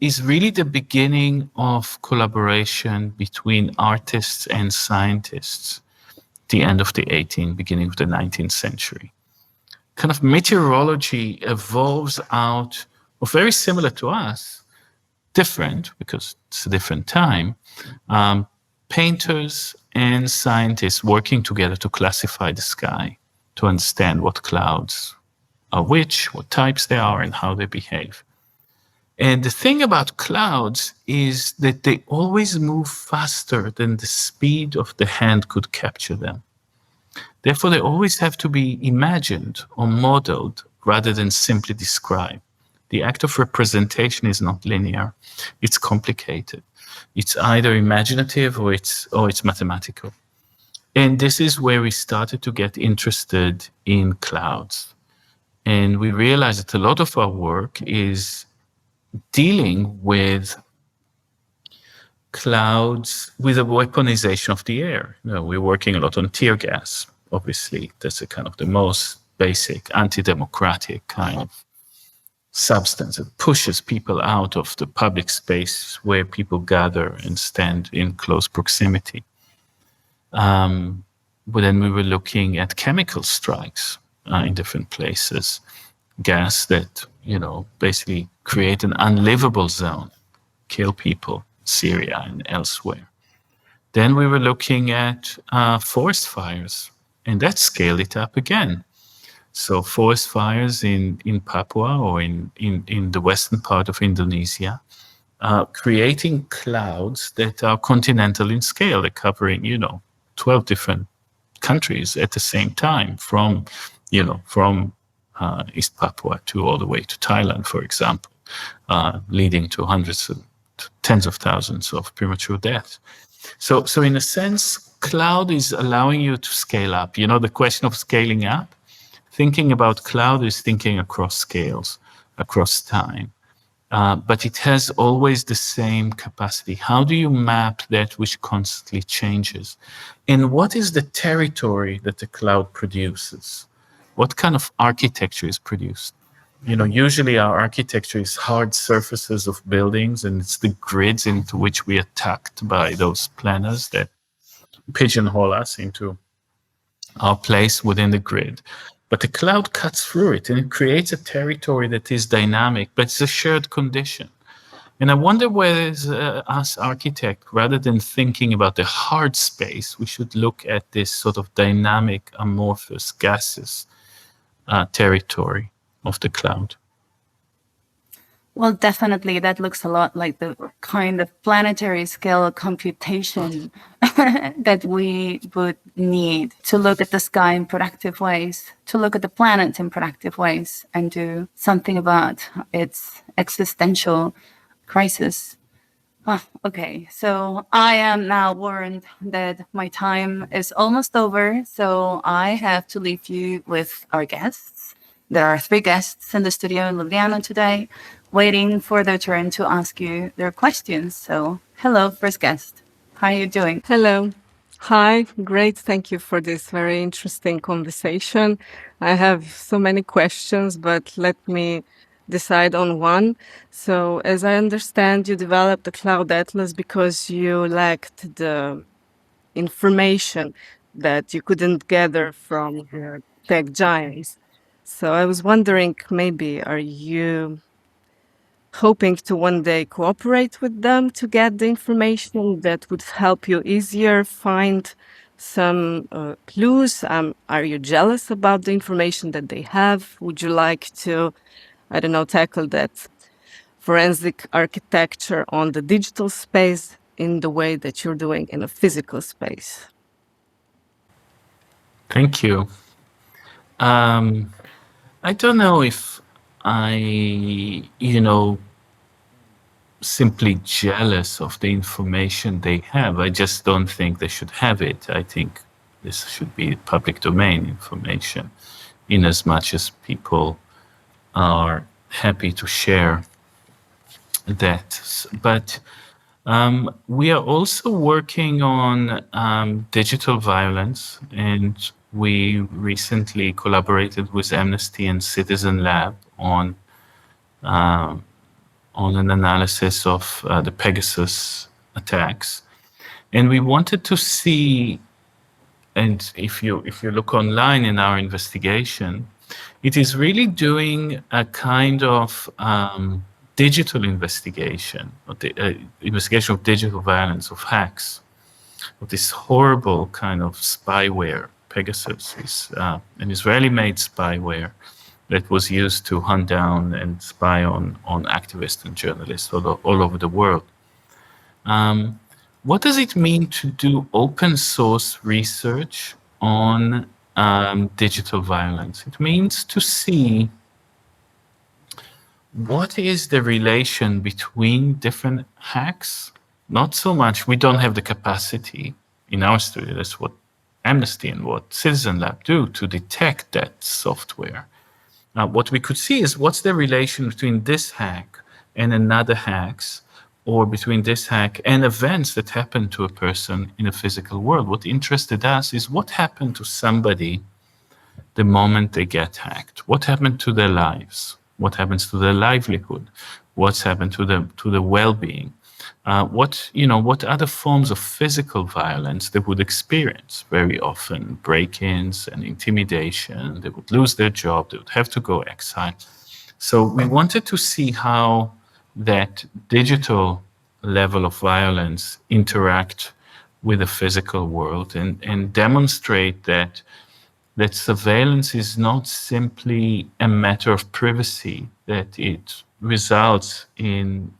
is really the beginning of collaboration between artists and scientists at the end of the 18th, beginning of the 19th century. Kind of meteorology evolves out of, very similar to us, different because it's a different time, painters and scientists working together to classify the sky, to understand what clouds are which, what types they are, and how they behave. And the thing about clouds is that they always move faster than the speed of the hand could capture them. Therefore, they always have to be imagined or modeled rather than simply described. The act of representation is not linear. It's complicated. It's either imaginative or it's mathematical. And this is where we started to get interested in clouds. And we realized that a lot of our work is dealing with clouds, with a weaponization of the air. We're working a lot on tear gas, obviously. That's a kind of the most basic anti-democratic kind of substance that pushes people out of the public space where people gather and stand in close proximity. But then we were looking at chemical strikes in different places, gas that, basically create an unlivable zone, kill people, Syria and elsewhere. Then we were looking at forest fires, and that scaled it up again. So forest fires in Papua or in the western part of Indonesia, creating clouds that are continental in scale. They're covering, 12 different countries at the same time, from East Papua to all the way to Thailand, for example, leading to hundreds of tens of thousands of premature deaths. So in a sense, cloud is allowing you to scale up. The question of scaling up, thinking about cloud is thinking across scales, across time. But it has always the same capacity. How do you map that which constantly changes? And what is the territory that the cloud produces? What kind of architecture is produced? Usually our architecture is hard surfaces of buildings, and it's the grids into which we are tucked by those planners that pigeonhole us into our place within the grid. But the cloud cuts through it, and it creates a territory that is dynamic, but it's a shared condition. And I wonder whether us architects, rather than thinking about the hard space, we should look at this sort of dynamic, amorphous, gaseous territory of the cloud. Well, definitely, that looks a lot like the kind of planetary scale computation that we would need to look at the sky in productive ways, to look at the planet in productive ways, and do something about its existential crisis. Okay, so I am now warned that my time is almost over, so I have to leave you with our guests. There are 3 guests in the studio in Ljubljana today, waiting for their turn to ask you their questions. So, hello, first guest. How are you doing? Hello. Hi, great. Thank you for this very interesting conversation. I have so many questions, but let me decide on one. So, as I understand, you developed the Cloud Atlas because you lacked the information that you couldn't gather from the tech giants. So I was wondering, maybe are you hoping to one day cooperate with them to get the information that would help you easier find some clues? Are you jealous about the information that they have? Would you like to, tackle that forensic architecture on the digital space in the way that you're doing in a physical space? Thank you. I don't know if I, simply jealous of the information they have. I just don't think they should have it. I think this should be public domain information, in as much as people are happy to share that. But we are also working on digital violence, and we recently collaborated with Amnesty and Citizen Lab on an analysis of the Pegasus attacks, and we wanted to see. And if you look online in our investigation, it is really doing a kind of digital investigation, investigation of digital violence, of hacks, of this horrible kind of spyware. Pegasus is an Israeli-made spyware that was used to hunt down and spy on activists and journalists all over the world. What does it mean to do open source research on digital violence? It means to see what is the relation between different hacks? Not so much, we don't have the capacity in our studio. That's what Amnesty and what Citizen Lab do to detect that software. What we could see is what's the relation between this hack and another hacks, or between this hack and events that happen to a person in a physical world. What interested us is what happened to somebody the moment they get hacked. What happened to their lives? What happens to their livelihood? What's happened to the well-being? What other forms of physical violence they would experience? Very often break-ins and intimidation. They would lose their job. They would have to go exile. So we wanted to see how that digital level of violence interact with the physical world, and demonstrate that surveillance is not simply a matter of privacy, that it results in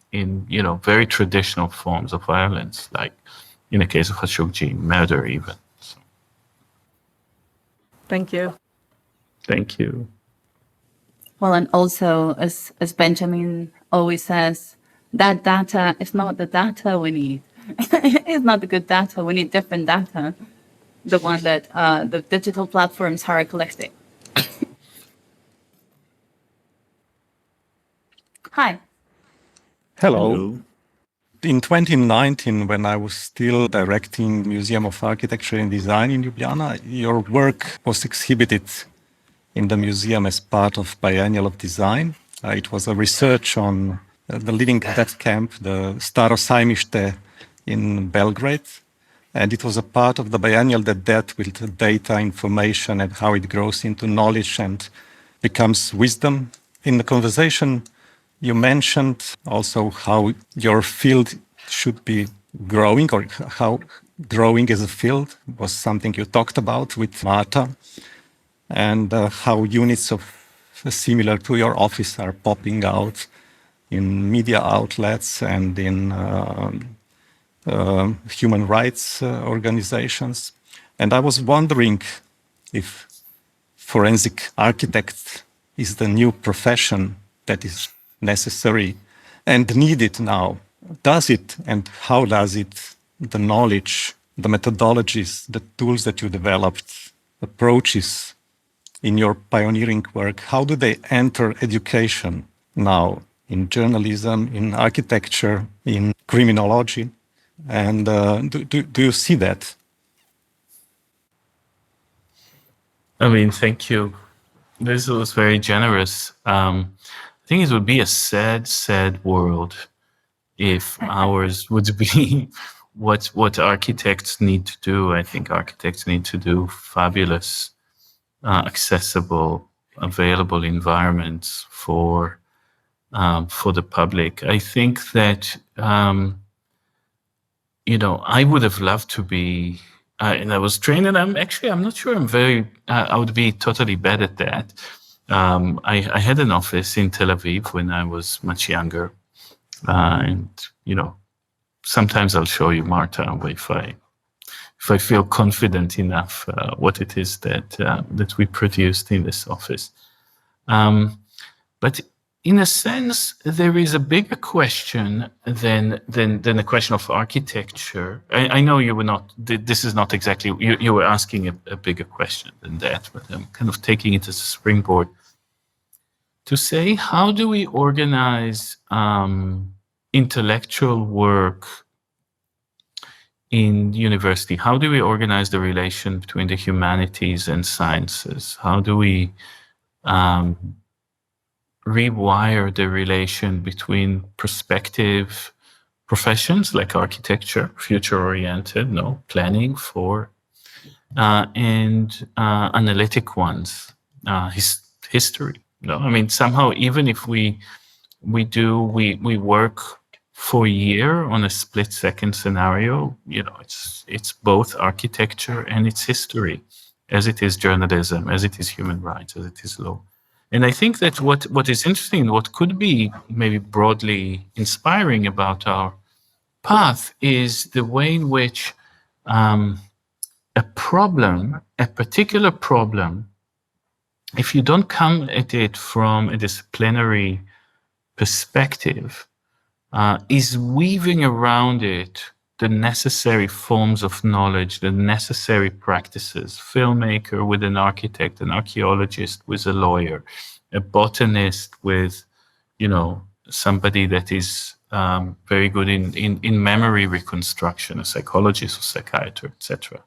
very traditional forms of violence, like in the case of Khashoggi, murder even. So, Thank you. thank you. Well, and also, as Benjamin always says, that data is not the data we need. It's not the good data. We need different data, the one that the digital platforms are collecting. Hi. Hello. In 2019, when I was still directing Museum of Architecture and Design in Ljubljana, your work was exhibited in the museum as part of Biennial of Design. It was a research on the living death camp, the Staro Sajmište in Belgrade. And it was a part of the biennial that dealt with data, information, and how it grows into knowledge and becomes wisdom. In the conversation, you mentioned also how your field should be growing, or how growing as a field was something you talked about with Marta, and how units of similar to your office are popping out in media outlets and in human rights organizations. And I was wondering if forensic architect is the new profession that is necessary and needed now. Does it, and how does it, the knowledge, the methodologies, the tools that you developed, approaches in your pioneering work, how do they enter education now in journalism, in architecture, in criminology? And do you see that? I mean, thank you. This was very generous. I think it would be a sad, sad world if ours would be what architects need to do. I think architects need to do fabulous, accessible, available environments for the public. I think that I would have loved to be, and I was trained, and I'm not sure I would be totally bad at that. I had an office in Tel Aviv when I was much younger, and sometimes I'll show you, Marta, if I feel confident enough what it is that we produced in this office. But in a sense, there is a bigger question than a question of architecture. I know you were not. This is not exactly. You were asking a bigger question than that, but I'm kind of taking it as a springboard to say, how do we organize intellectual work in university? How do we organize the relation between the humanities and sciences? How do we rewire the relation between prospective professions like architecture, future-oriented, planning for, and analytic ones, history. I mean, somehow, even if we work for a year on a split-second scenario, it's both architecture and it's history, as it is journalism, as it is human rights, as it is law. And I think that what is interesting, what could be maybe broadly inspiring about our path, is the way in which a particular problem, if you don't come at it from a disciplinary perspective is weaving around it the necessary forms of knowledge, the necessary practices. Filmmaker with an architect, an archaeologist with a lawyer, a botanist with, somebody that is very good in memory reconstruction, a psychologist or psychiatrist, etc.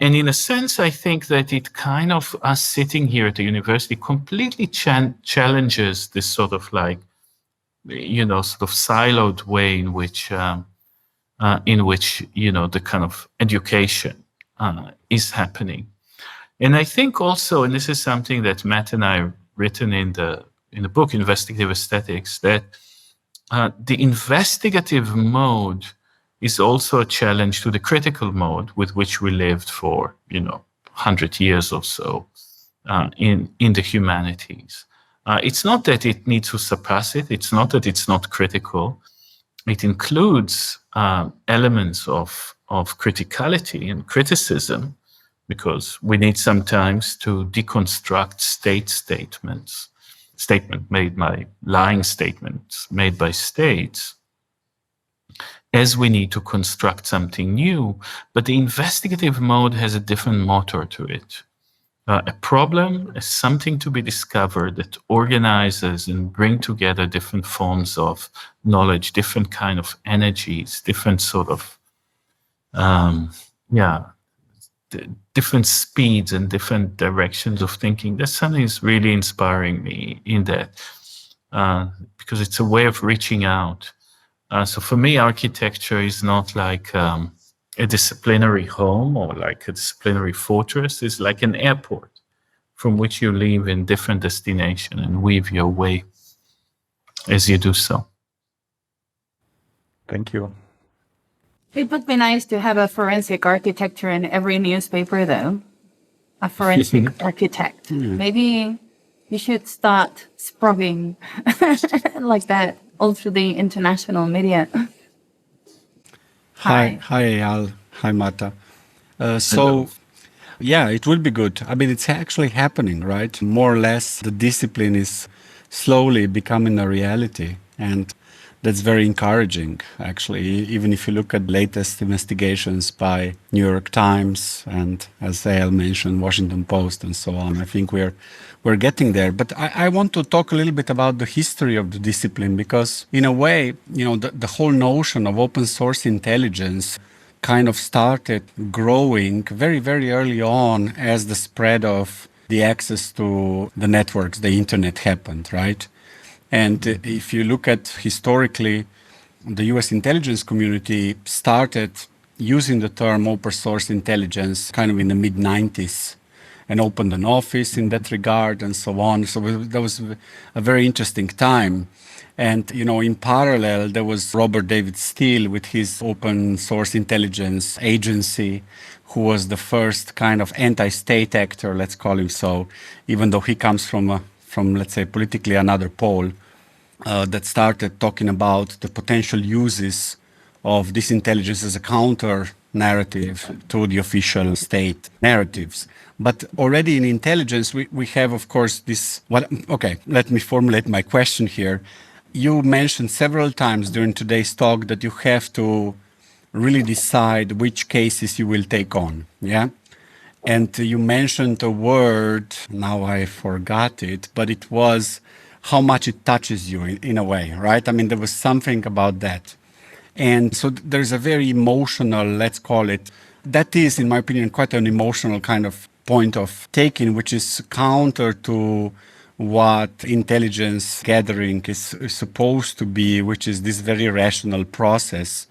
And in a sense, I think that it kind of, us sitting here at the university, completely challenges this sort of like, sort of siloed way in which the kind of education is happening. And I think also, and this is something that Matt and I have written in the book, Investigative Aesthetics, that the investigative mode is also a challenge to the critical mode with which we lived for, 100 years or so in the humanities. It's not that it needs to surpass it. It's not that it's not critical. It includes elements of criticality and criticism, because we need sometimes to deconstruct lying statements made by states, as we need to construct something new. But the investigative mode has a different motor to it. A problem is something to be discovered that organizes and bring together different forms of knowledge, different kind of energies, different sort of, different speeds and different directions of thinking. That's something that's really inspiring me in that, because it's a way of reaching out. So for me, architecture is not like a disciplinary home or like a disciplinary fortress. It's like an airport from which you leave in different destination and weave your way as you do so. Thank you. It would be nice to have a forensic architecture in every newspaper, though. A forensic architect. Maybe you should start spreading like that all through the international media. Hi, Eyal. Hi, Mata. Yeah, it will be good. I mean, it's actually happening, right? More or less, the discipline is slowly becoming a reality. And that's very encouraging, actually, even if you look at latest investigations by New York Times and, as Eyal mentioned, Washington Post and so on. I think we're getting there. But I want to talk a little bit about the history of the discipline, because in a way, the whole notion of open source intelligence kind of started growing very, very early on as the spread of the access to the networks, the internet happened, right? And if you look at historically, the US intelligence community started using the term open source intelligence kind of in the mid-90s and opened an office in that regard and so on. So that was a very interesting time. And, in parallel, there was Robert David Steele with his open source intelligence agency, who was the first kind of anti-state actor, let's call him so, even though he comes from, let's say, politically another pole, that started talking about the potential uses of this intelligence as a counter narrative to the official state narratives. But already in intelligence, we have, of course, this. Okay, let me formulate my question here. You mentioned several times during today's talk that you have to really decide which cases you will take on, yeah? And you mentioned a word, now I forgot it, but it was how much it touches you in a way, right? I mean, there was something about that. And so there's a very emotional, let's call it, that is, in my opinion, quite an emotional kind of point of taking, which is counter to what intelligence gathering is supposed to be, which is this very rational process,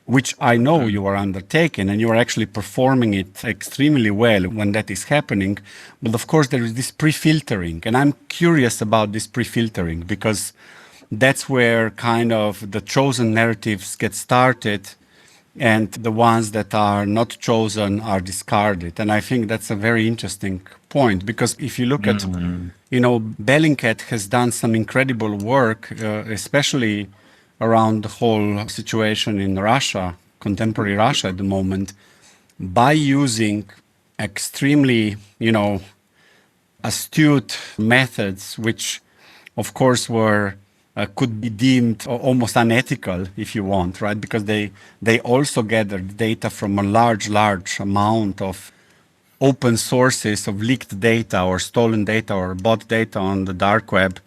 which I know you are undertaking, and you are actually performing it extremely well when that is happening. But of course, there is this pre-filtering, and I'm curious about this pre-filtering, because that's where kind of the chosen narratives get started and the ones that are not chosen are discarded. And I think that's a very interesting point, because if you look at, Bellingcat has done some incredible work, especially around the whole situation in Russia, contemporary Russia at the moment, by using extremely, astute methods, which of course were could be deemed almost unethical, if you want, right? Because they also gather data from a large amount of open sources of leaked data or stolen data or bought data on the dark web,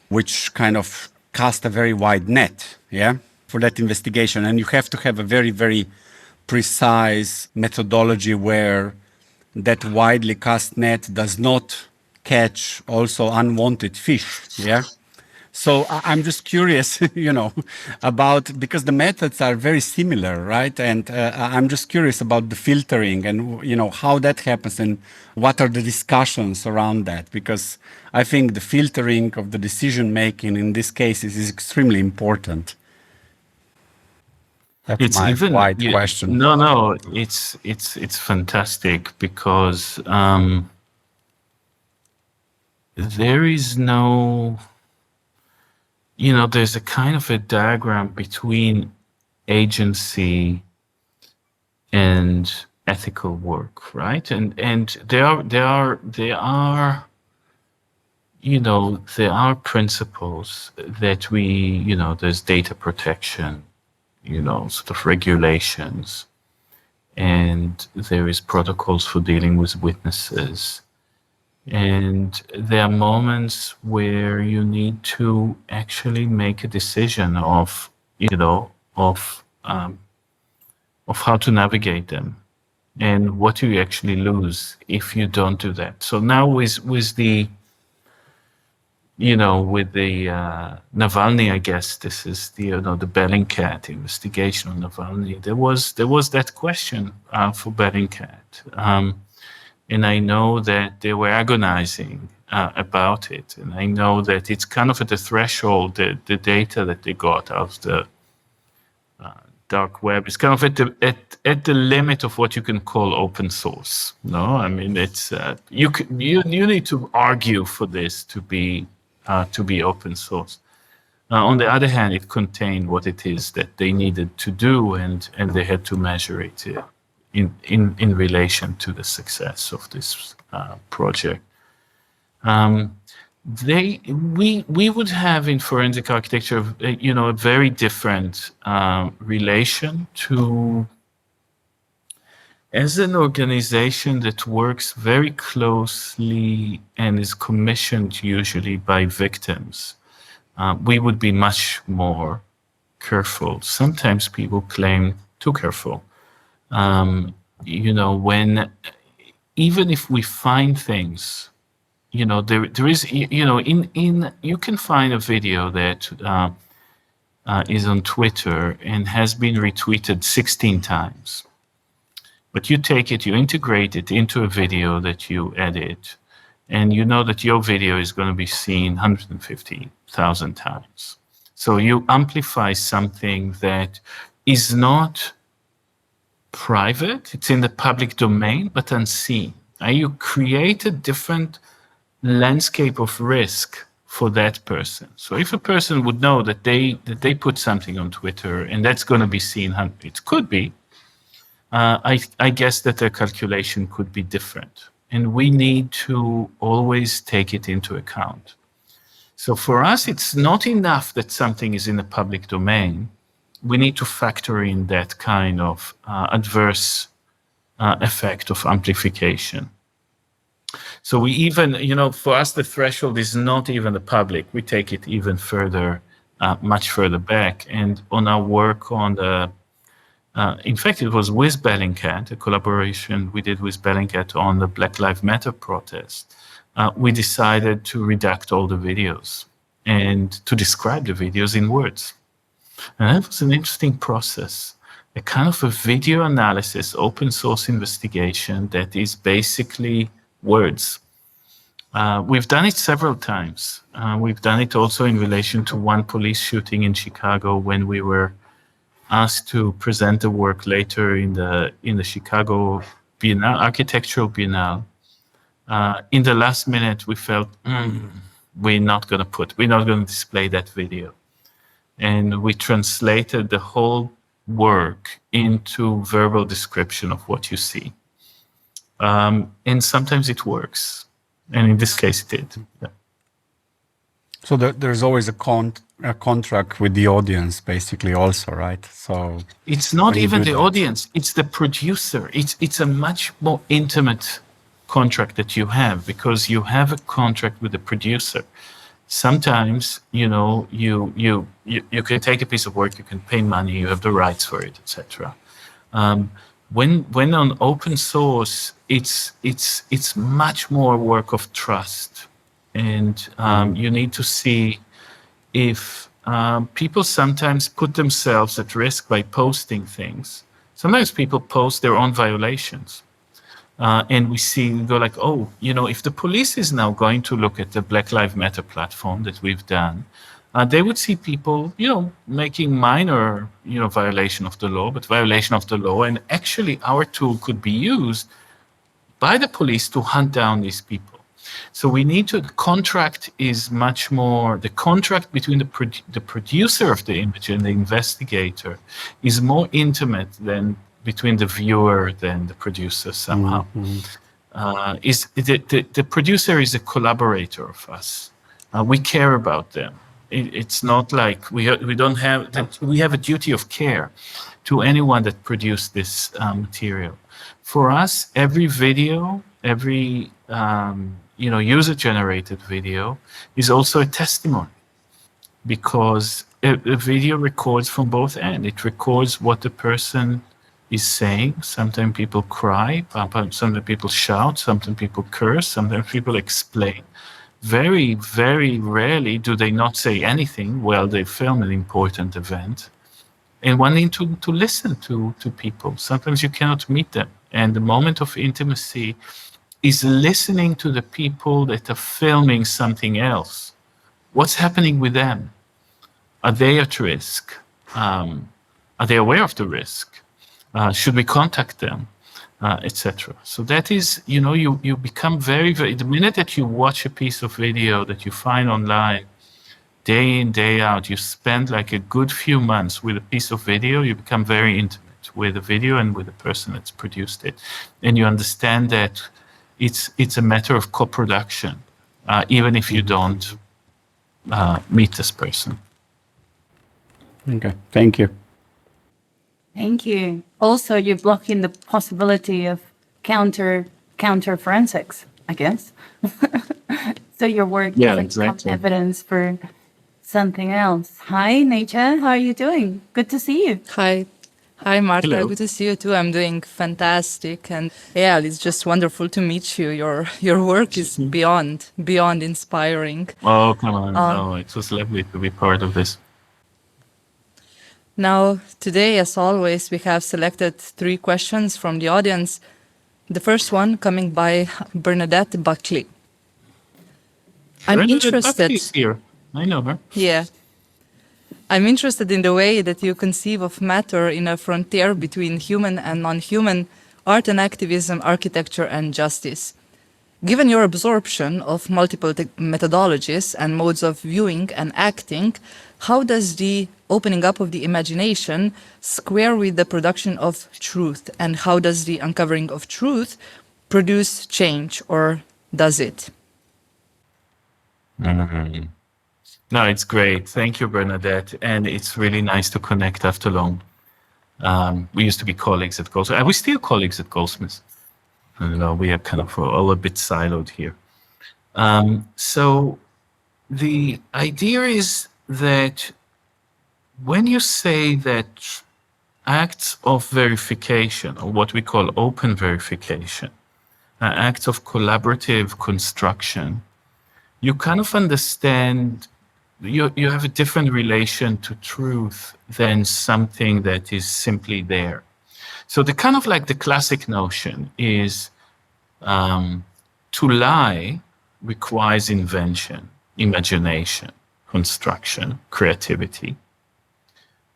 which kind of cast a very wide net, yeah, for that investigation. And you have to have a very, very precise methodology where that widely cast net does not catch also unwanted fish, yeah. So I'm just curious, about, because the methods are very similar, right? And I'm just curious about the filtering and, how that happens and what are the discussions around that? Because I think the filtering of the decision making in this case is extremely important. That's It's my even wide question. No, it's fantastic because there is no, there's a kind of a diagram between agency and ethical work, right? And there are there are principles that we, there's data protection, sort of regulations, and there is protocols for dealing with witnesses. And there are moments where you need to actually make a decision of how to navigate them and what do you actually lose if you don't do that. So now with the Navalny, I guess this is the Bellingcat investigation on Navalny. There was that question for Bellingcat. And I know that they were agonizing about it. And I know that it's kind of at the threshold, the data that they got out of the dark web is kind of at the limit of what you can call open source. No, I mean, it's you need to argue for this to be open source. On the other hand, it contained what it is that they needed to do, and they had to measure it in relation to the success of this project. We would have in forensic architecture, a very different relation to, as an organization that works very closely and is commissioned usually by victims. We would be much more careful. Sometimes people claim too careful. When even if we find things, there is, you can find a video that is on Twitter and has been retweeted 16 times. But you take it, you integrate it into a video that you edit, and you know that your video is going to be seen 150,000 times. So you amplify something that is not private, it's in the public domain, but unseen. You create a different landscape of risk for that person. So if a person would know that they put something on Twitter and that's going to be seen, it could be, I guess that their calculation could be different. And we need to always take it into account. So for us, it's not enough that something is in the public domain. We need to factor in that kind of adverse effect of amplification. So we even, for us, the threshold is not even the public. We take it even further, much further back. And on our work on the, in fact, it was with Bellingcat, a collaboration we did with Bellingcat on the Black Lives Matter protest. We decided to redact all the videos and to describe the videos in words. And that was an interesting process, a kind of a video analysis, open source investigation that is basically words. We've done it several times. We've done it also in relation to one police shooting in Chicago when we were asked to present the work later in the Chicago Biennale, Architectural Biennale. In the last minute, we felt we're not going to display that video. And we translated the whole work into verbal description of what you see. And sometimes it works. And in this case, it did. Yeah. So there's always a contract with the audience, basically, also, right? So it's not when you even do the that- audience; it's the producer. It's a much more intimate contract that you have, because you have a contract with the producer. Sometimes, you can take a piece of work, you can pay money, you have the rights for it, etc. When on open source, it's much more work of trust, and you need to see if people sometimes put themselves at risk by posting things. Sometimes people post their own violations. And we go like, oh, if the police is now going to look at the Black Lives Matter platform that we've done, they would see people, making minor, violation of the law, but violation of the law. And actually, our tool could be used by the police to hunt down these people. So the contract is much more, the contract between the producer of the image and the investigator is more intimate than between the viewer than the producer somehow. The producer is a collaborator of us. We care about them. It's not like we don't have that. We have a duty of care to anyone that produced this material. For us, every video, every user-generated video is also a testimony, because a video records from both ends. It records what the person is saying. Sometimes people cry, sometimes people shout, sometimes people curse, sometimes people explain. Very, very rarely do they not say anything while they film an important event. And one needs to listen to people. Sometimes you cannot meet them. And the moment of intimacy is listening to the people that are filming something else. What's happening with them? Are they at risk? Are they aware of the risk? Should we contact them? Etc. So that is, you become very, very, the minute that you watch a piece of video that you find online, day in, day out, you spend like a good few months with a piece of video, you become very intimate with the video and with the person that's produced it. And you understand that it's a matter of co-production, even if you don't meet this person. Okay, thank you. Thank you. Also, you're blocking the possibility of counter forensics, I guess. So your work exactly. evidence for something else. Hi, Nature. How are you doing? Good to see you. Hi, Marta. Hello. Good to see you too. I'm doing fantastic, and yeah, it's just wonderful to meet you. Your work is beyond inspiring. Oh, come on! It was lovely to be part of this. Now, today, as always, we have selected 3 questions from the audience. The first one coming by Bernadette Buckley. I'm interested. Buckley's here. I know her. Yeah. I'm interested in the way that you conceive of matter in a frontier between human and non-human, art and activism, architecture and justice. Given your absorption of multiple methodologies and modes of viewing and acting, how does the opening up of the imagination square with the production of truth? And how does the uncovering of truth produce change, or does it? Mm-hmm. No, it's great. Thank you, Bernadette. And it's really nice to connect after long. We used to be colleagues at Goldsmiths. Are we still colleagues at Goldsmiths? I don't know. We are kind of all a bit siloed here. So the idea is that when you say that acts of verification, or what we call open verification, acts of collaborative construction, you kind of understand you have a different relation to truth than something that is simply there. So the kind of like the classic notion is to lie requires invention, imagination, construction, creativity.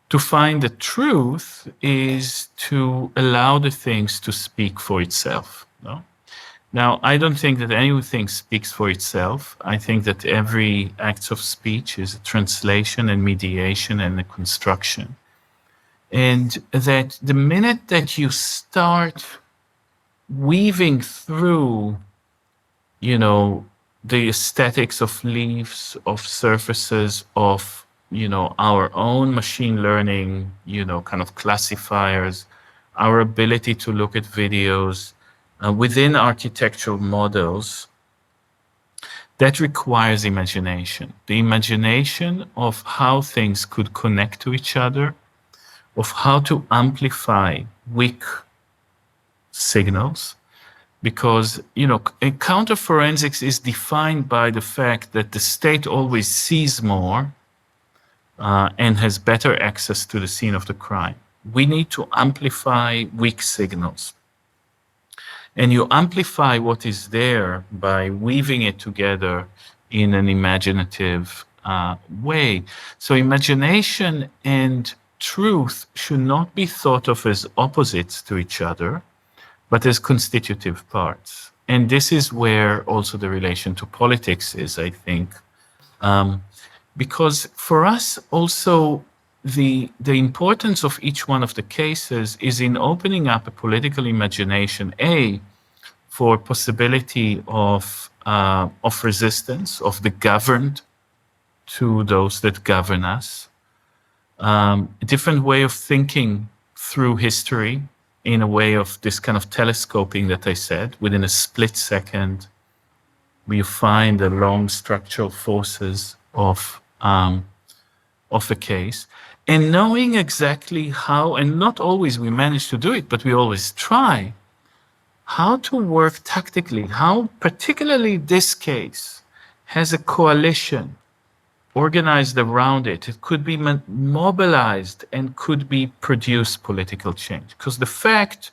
To find the truth is to allow the things to speak for itself. No? Now, I don't think that anything speaks for itself. I think that every act of speech is a translation and mediation and a construction. And that the minute that you start weaving through, the aesthetics of leaves, of surfaces, of, our own machine learning, kind of classifiers, our ability to look at videos within architectural models, that requires imagination. The imagination of how things could connect to each other, of how to amplify weak signals, because counterforensics is defined by the fact that the state always sees more and has better access to the scene of the crime. We need to amplify weak signals. And you amplify what is there by weaving it together in an imaginative way. So imagination and truth should not be thought of as opposites to each other, but as constitutive parts. And this is where also the relation to politics is, I think. Because for us also, the importance of each one of the cases is in opening up a political imagination, for possibility of resistance, of the governed to those that govern us, a different way of thinking through history, in a way of this kind of telescoping that I said, within a split second, we find the long structural forces of the case, and knowing exactly how, and not always we manage to do it, but we always try, how to work tactically, how particularly this case has a coalition organized around it. It could be mobilized and could be produce political change. Because the fact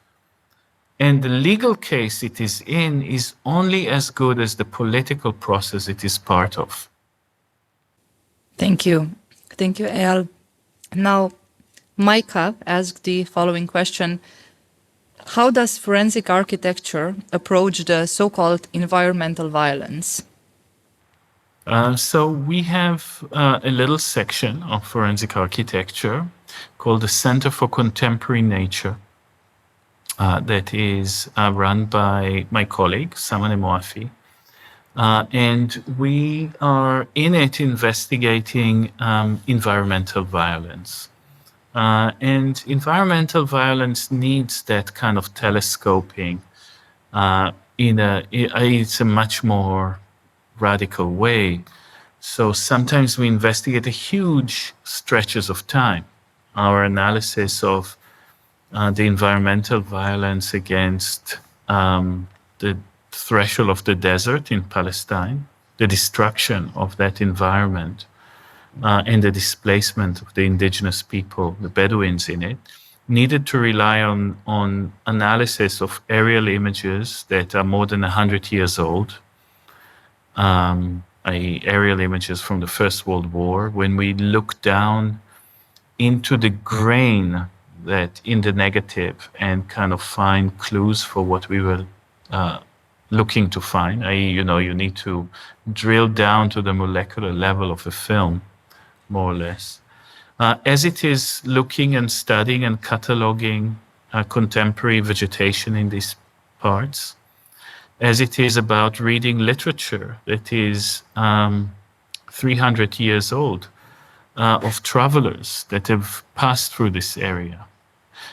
and the legal case it is in is only as good as the political process it is part of. Thank you. Thank you, Eyal. Now, Micah asked the following question. How does forensic architecture approach the so-called environmental violence? So we have a little section of forensic architecture called the Center for Contemporary Nature that is run by my colleague, Samane Moafi. And we are in it investigating environmental violence. And environmental violence needs that kind of telescoping it's a much more radical way. So sometimes we investigate huge stretches of time. Our analysis of the environmental violence against the threshold of the desert in Palestine, the destruction of that environment, and the displacement of the indigenous people, the Bedouins in it, needed to rely on analysis of aerial images that are more than 100 years old, aerial images from the First World War, when we look down into the grain that in the negative and kind of find clues for what we were looking to find. You need to drill down to the molecular level of a film, more or less. As it is looking and studying and cataloging contemporary vegetation in these parts, as it is about reading literature that is 300 years old of travelers that have passed through this area.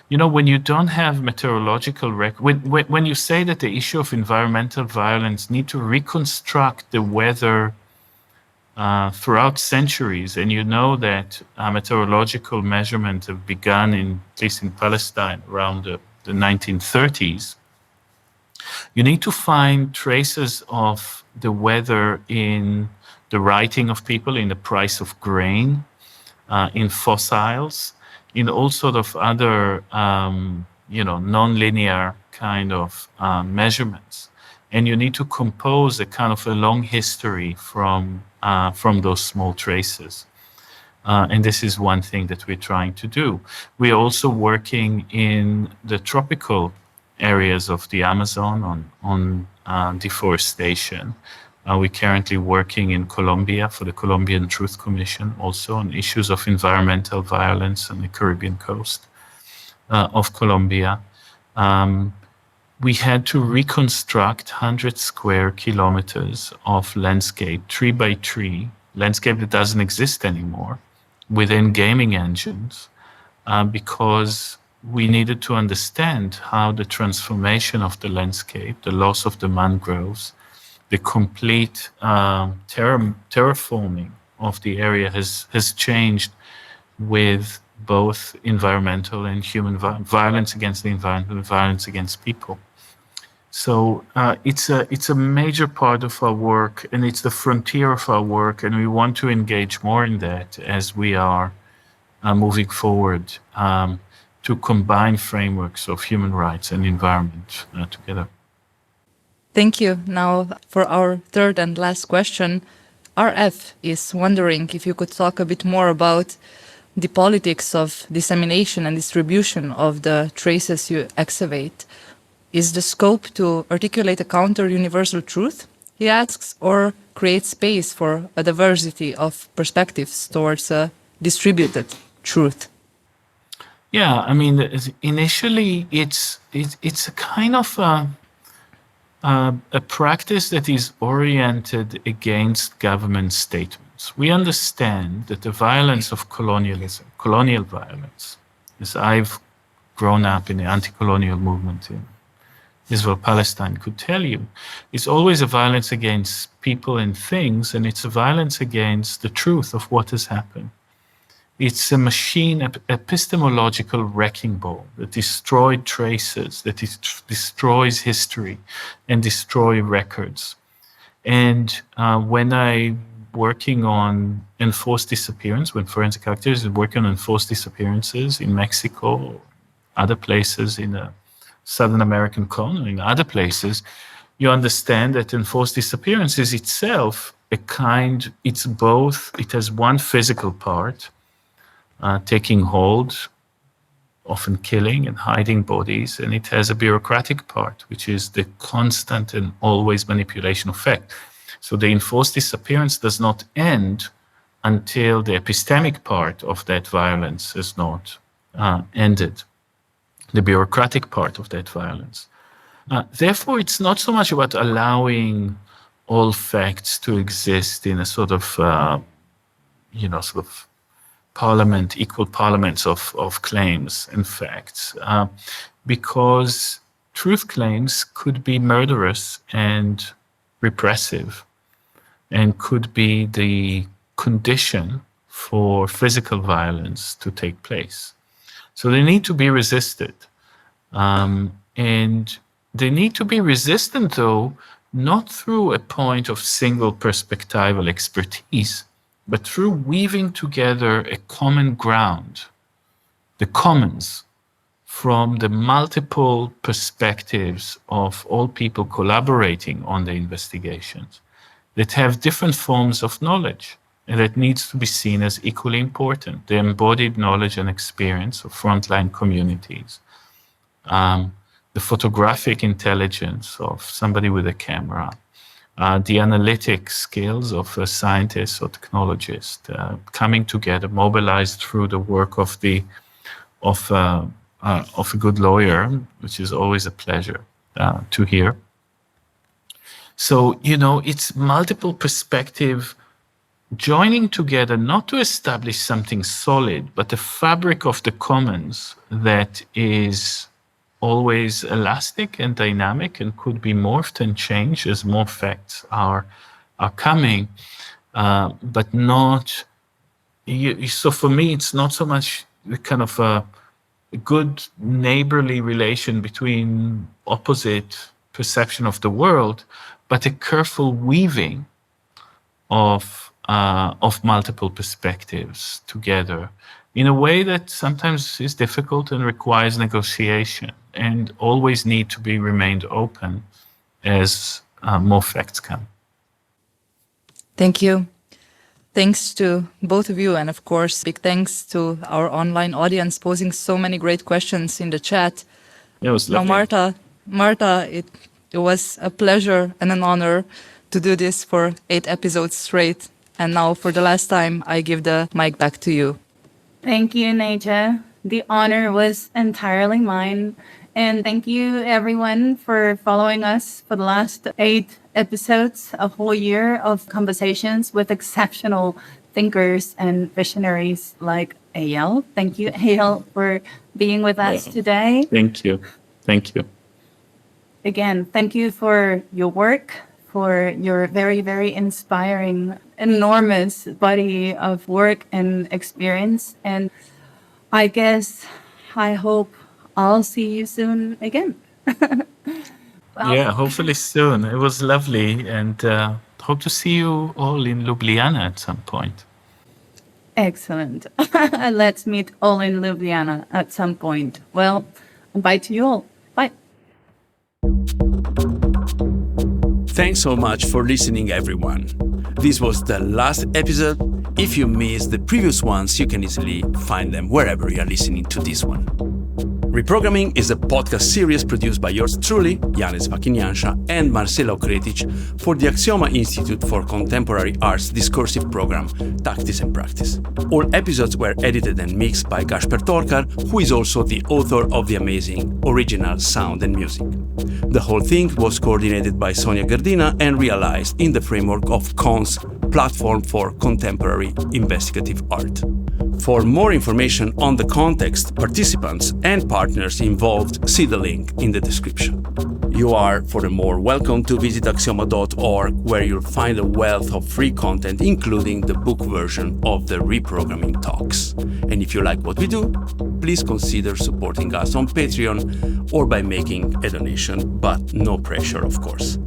When you don't have meteorological when you say that the issue of environmental violence need to reconstruct the weather throughout centuries, and you know that meteorological measurements have begun at least in Palestine around the 1930s, you need to find traces of the weather in the writing of people, in the price of grain, in fossils, in all sort of other, non-linear kind of measurements. And you need to compose a kind of a long history from those small traces. And this is one thing that we're trying to do. We're also working in the tropical areas of the Amazon on deforestation. We're currently working in Colombia for the Colombian Truth Commission, also on issues of environmental violence on the Caribbean coast of Colombia. we had to reconstruct 100 square kilometers of landscape, tree by tree, landscape that doesn't exist anymore, within gaming engines, because we needed to understand how the transformation of the landscape, the loss of the mangroves, the complete terraforming of the area has changed with both environmental and human violence against the environment and violence against people. So it's a major part of our work, and it's the frontier of our work, and we want to engage more in that as we are moving forward to combine frameworks of human rights and environment together. Thank you. Now, for our third and last question, RF is wondering if you could talk a bit more about the politics of dissemination and distribution of the traces you excavate. Is the scope to articulate a counter-universal truth, he asks, or create space for a diversity of perspectives towards a distributed truth? Yeah, I mean, initially it's a kind of a practice that is oriented against government statements. We understand that the violence of colonialism, colonial violence, as I've grown up in the anti-colonial movement in Israel-Palestine could tell you, is always a violence against people and things, and it's a violence against the truth of what has happened. It's a machine, epistemological wrecking ball that destroyed traces, that destroys history and destroy records. And when I'm working on enforced disappearance, when forensic actors are working on enforced disappearances in Mexico, other places in the Southern American colony, in other places, you understand that enforced disappearance is itself it's both, it has one physical part, taking hold, often killing and hiding bodies, and it has a bureaucratic part, which is the constant and always manipulation of fact. So the enforced disappearance does not end until the epistemic part of that violence is not ended, the bureaucratic part of that violence. Therefore, it's not so much about allowing all facts to exist in a sort of equal parliaments of claims and facts, because truth claims could be murderous and repressive and could be the condition for physical violence to take place. So they need to be resisted. And they need to be resistant, though, not through a point of single perspectival expertise, but through weaving together a common ground, the commons, from the multiple perspectives of all people collaborating on the investigations that have different forms of knowledge, and that needs to be seen as equally important. The embodied knowledge and experience of frontline communities, the photographic intelligence of somebody with a camera, the analytic skills of a scientist or technologist, coming together, mobilized through the work of a good lawyer, which is always a pleasure to hear. So, it's multiple perspective joining together, not to establish something solid, but a fabric of the commons that is always elastic and dynamic and could be morphed and changed as more facts are coming, but not. So for me, it's not so much kind of a good neighborly relation between opposite perception of the world, but a careful weaving of multiple perspectives together in a way that sometimes is difficult and requires negotiation, and always need to be remained open as more facts come. Thank you. Thanks to both of you, and of course, big thanks to our online audience posing so many great questions in the chat. It was lovely. Now, Marta, it was a pleasure and an honor to do this for 8 episodes straight. And now, for the last time, I give the mic back to you. Thank you, Neja. The honor was entirely mine. And thank you, everyone, for following us for the last 8 episodes, a whole year of conversations with exceptional thinkers and visionaries like Eyal. Thank you, Eyal, for being with us today. Thank you. Thank you. Again, thank you for your work, for your very, very inspiring, enormous body of work and experience. And I hope I'll see you soon again. Yeah, hopefully soon. It was lovely, and hope to see you all in Ljubljana at some point. Excellent. Let's meet all in Ljubljana at some point. Well, bye to you all. Bye. Thanks so much for listening, everyone. This was the last episode. If you missed the previous ones, you can easily find them wherever you are listening to this one. Reprogramming is a podcast series produced by yours truly, Janez Vakinjansha and Marcelo Kretic, for the Aksioma Institute for Contemporary Arts discursive program, Tactics and Practice. All episodes were edited and mixed by Gasper Torkar, who is also the author of the amazing original sound and music. The whole thing was coordinated by Sonia Gardina and realized in the framework of CON's Platform for Contemporary Investigative Art. For more information on the context, participants, and partners involved, see the link in the description. You are, furthermore, welcome to visit aksioma.org, where you'll find a wealth of free content, including the book version of the reprogramming talks. And if you like what we do, please consider supporting us on Patreon or by making a donation, but no pressure, of course.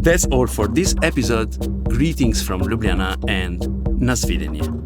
That's all for this episode. Greetings from Ljubljana and na svidenje.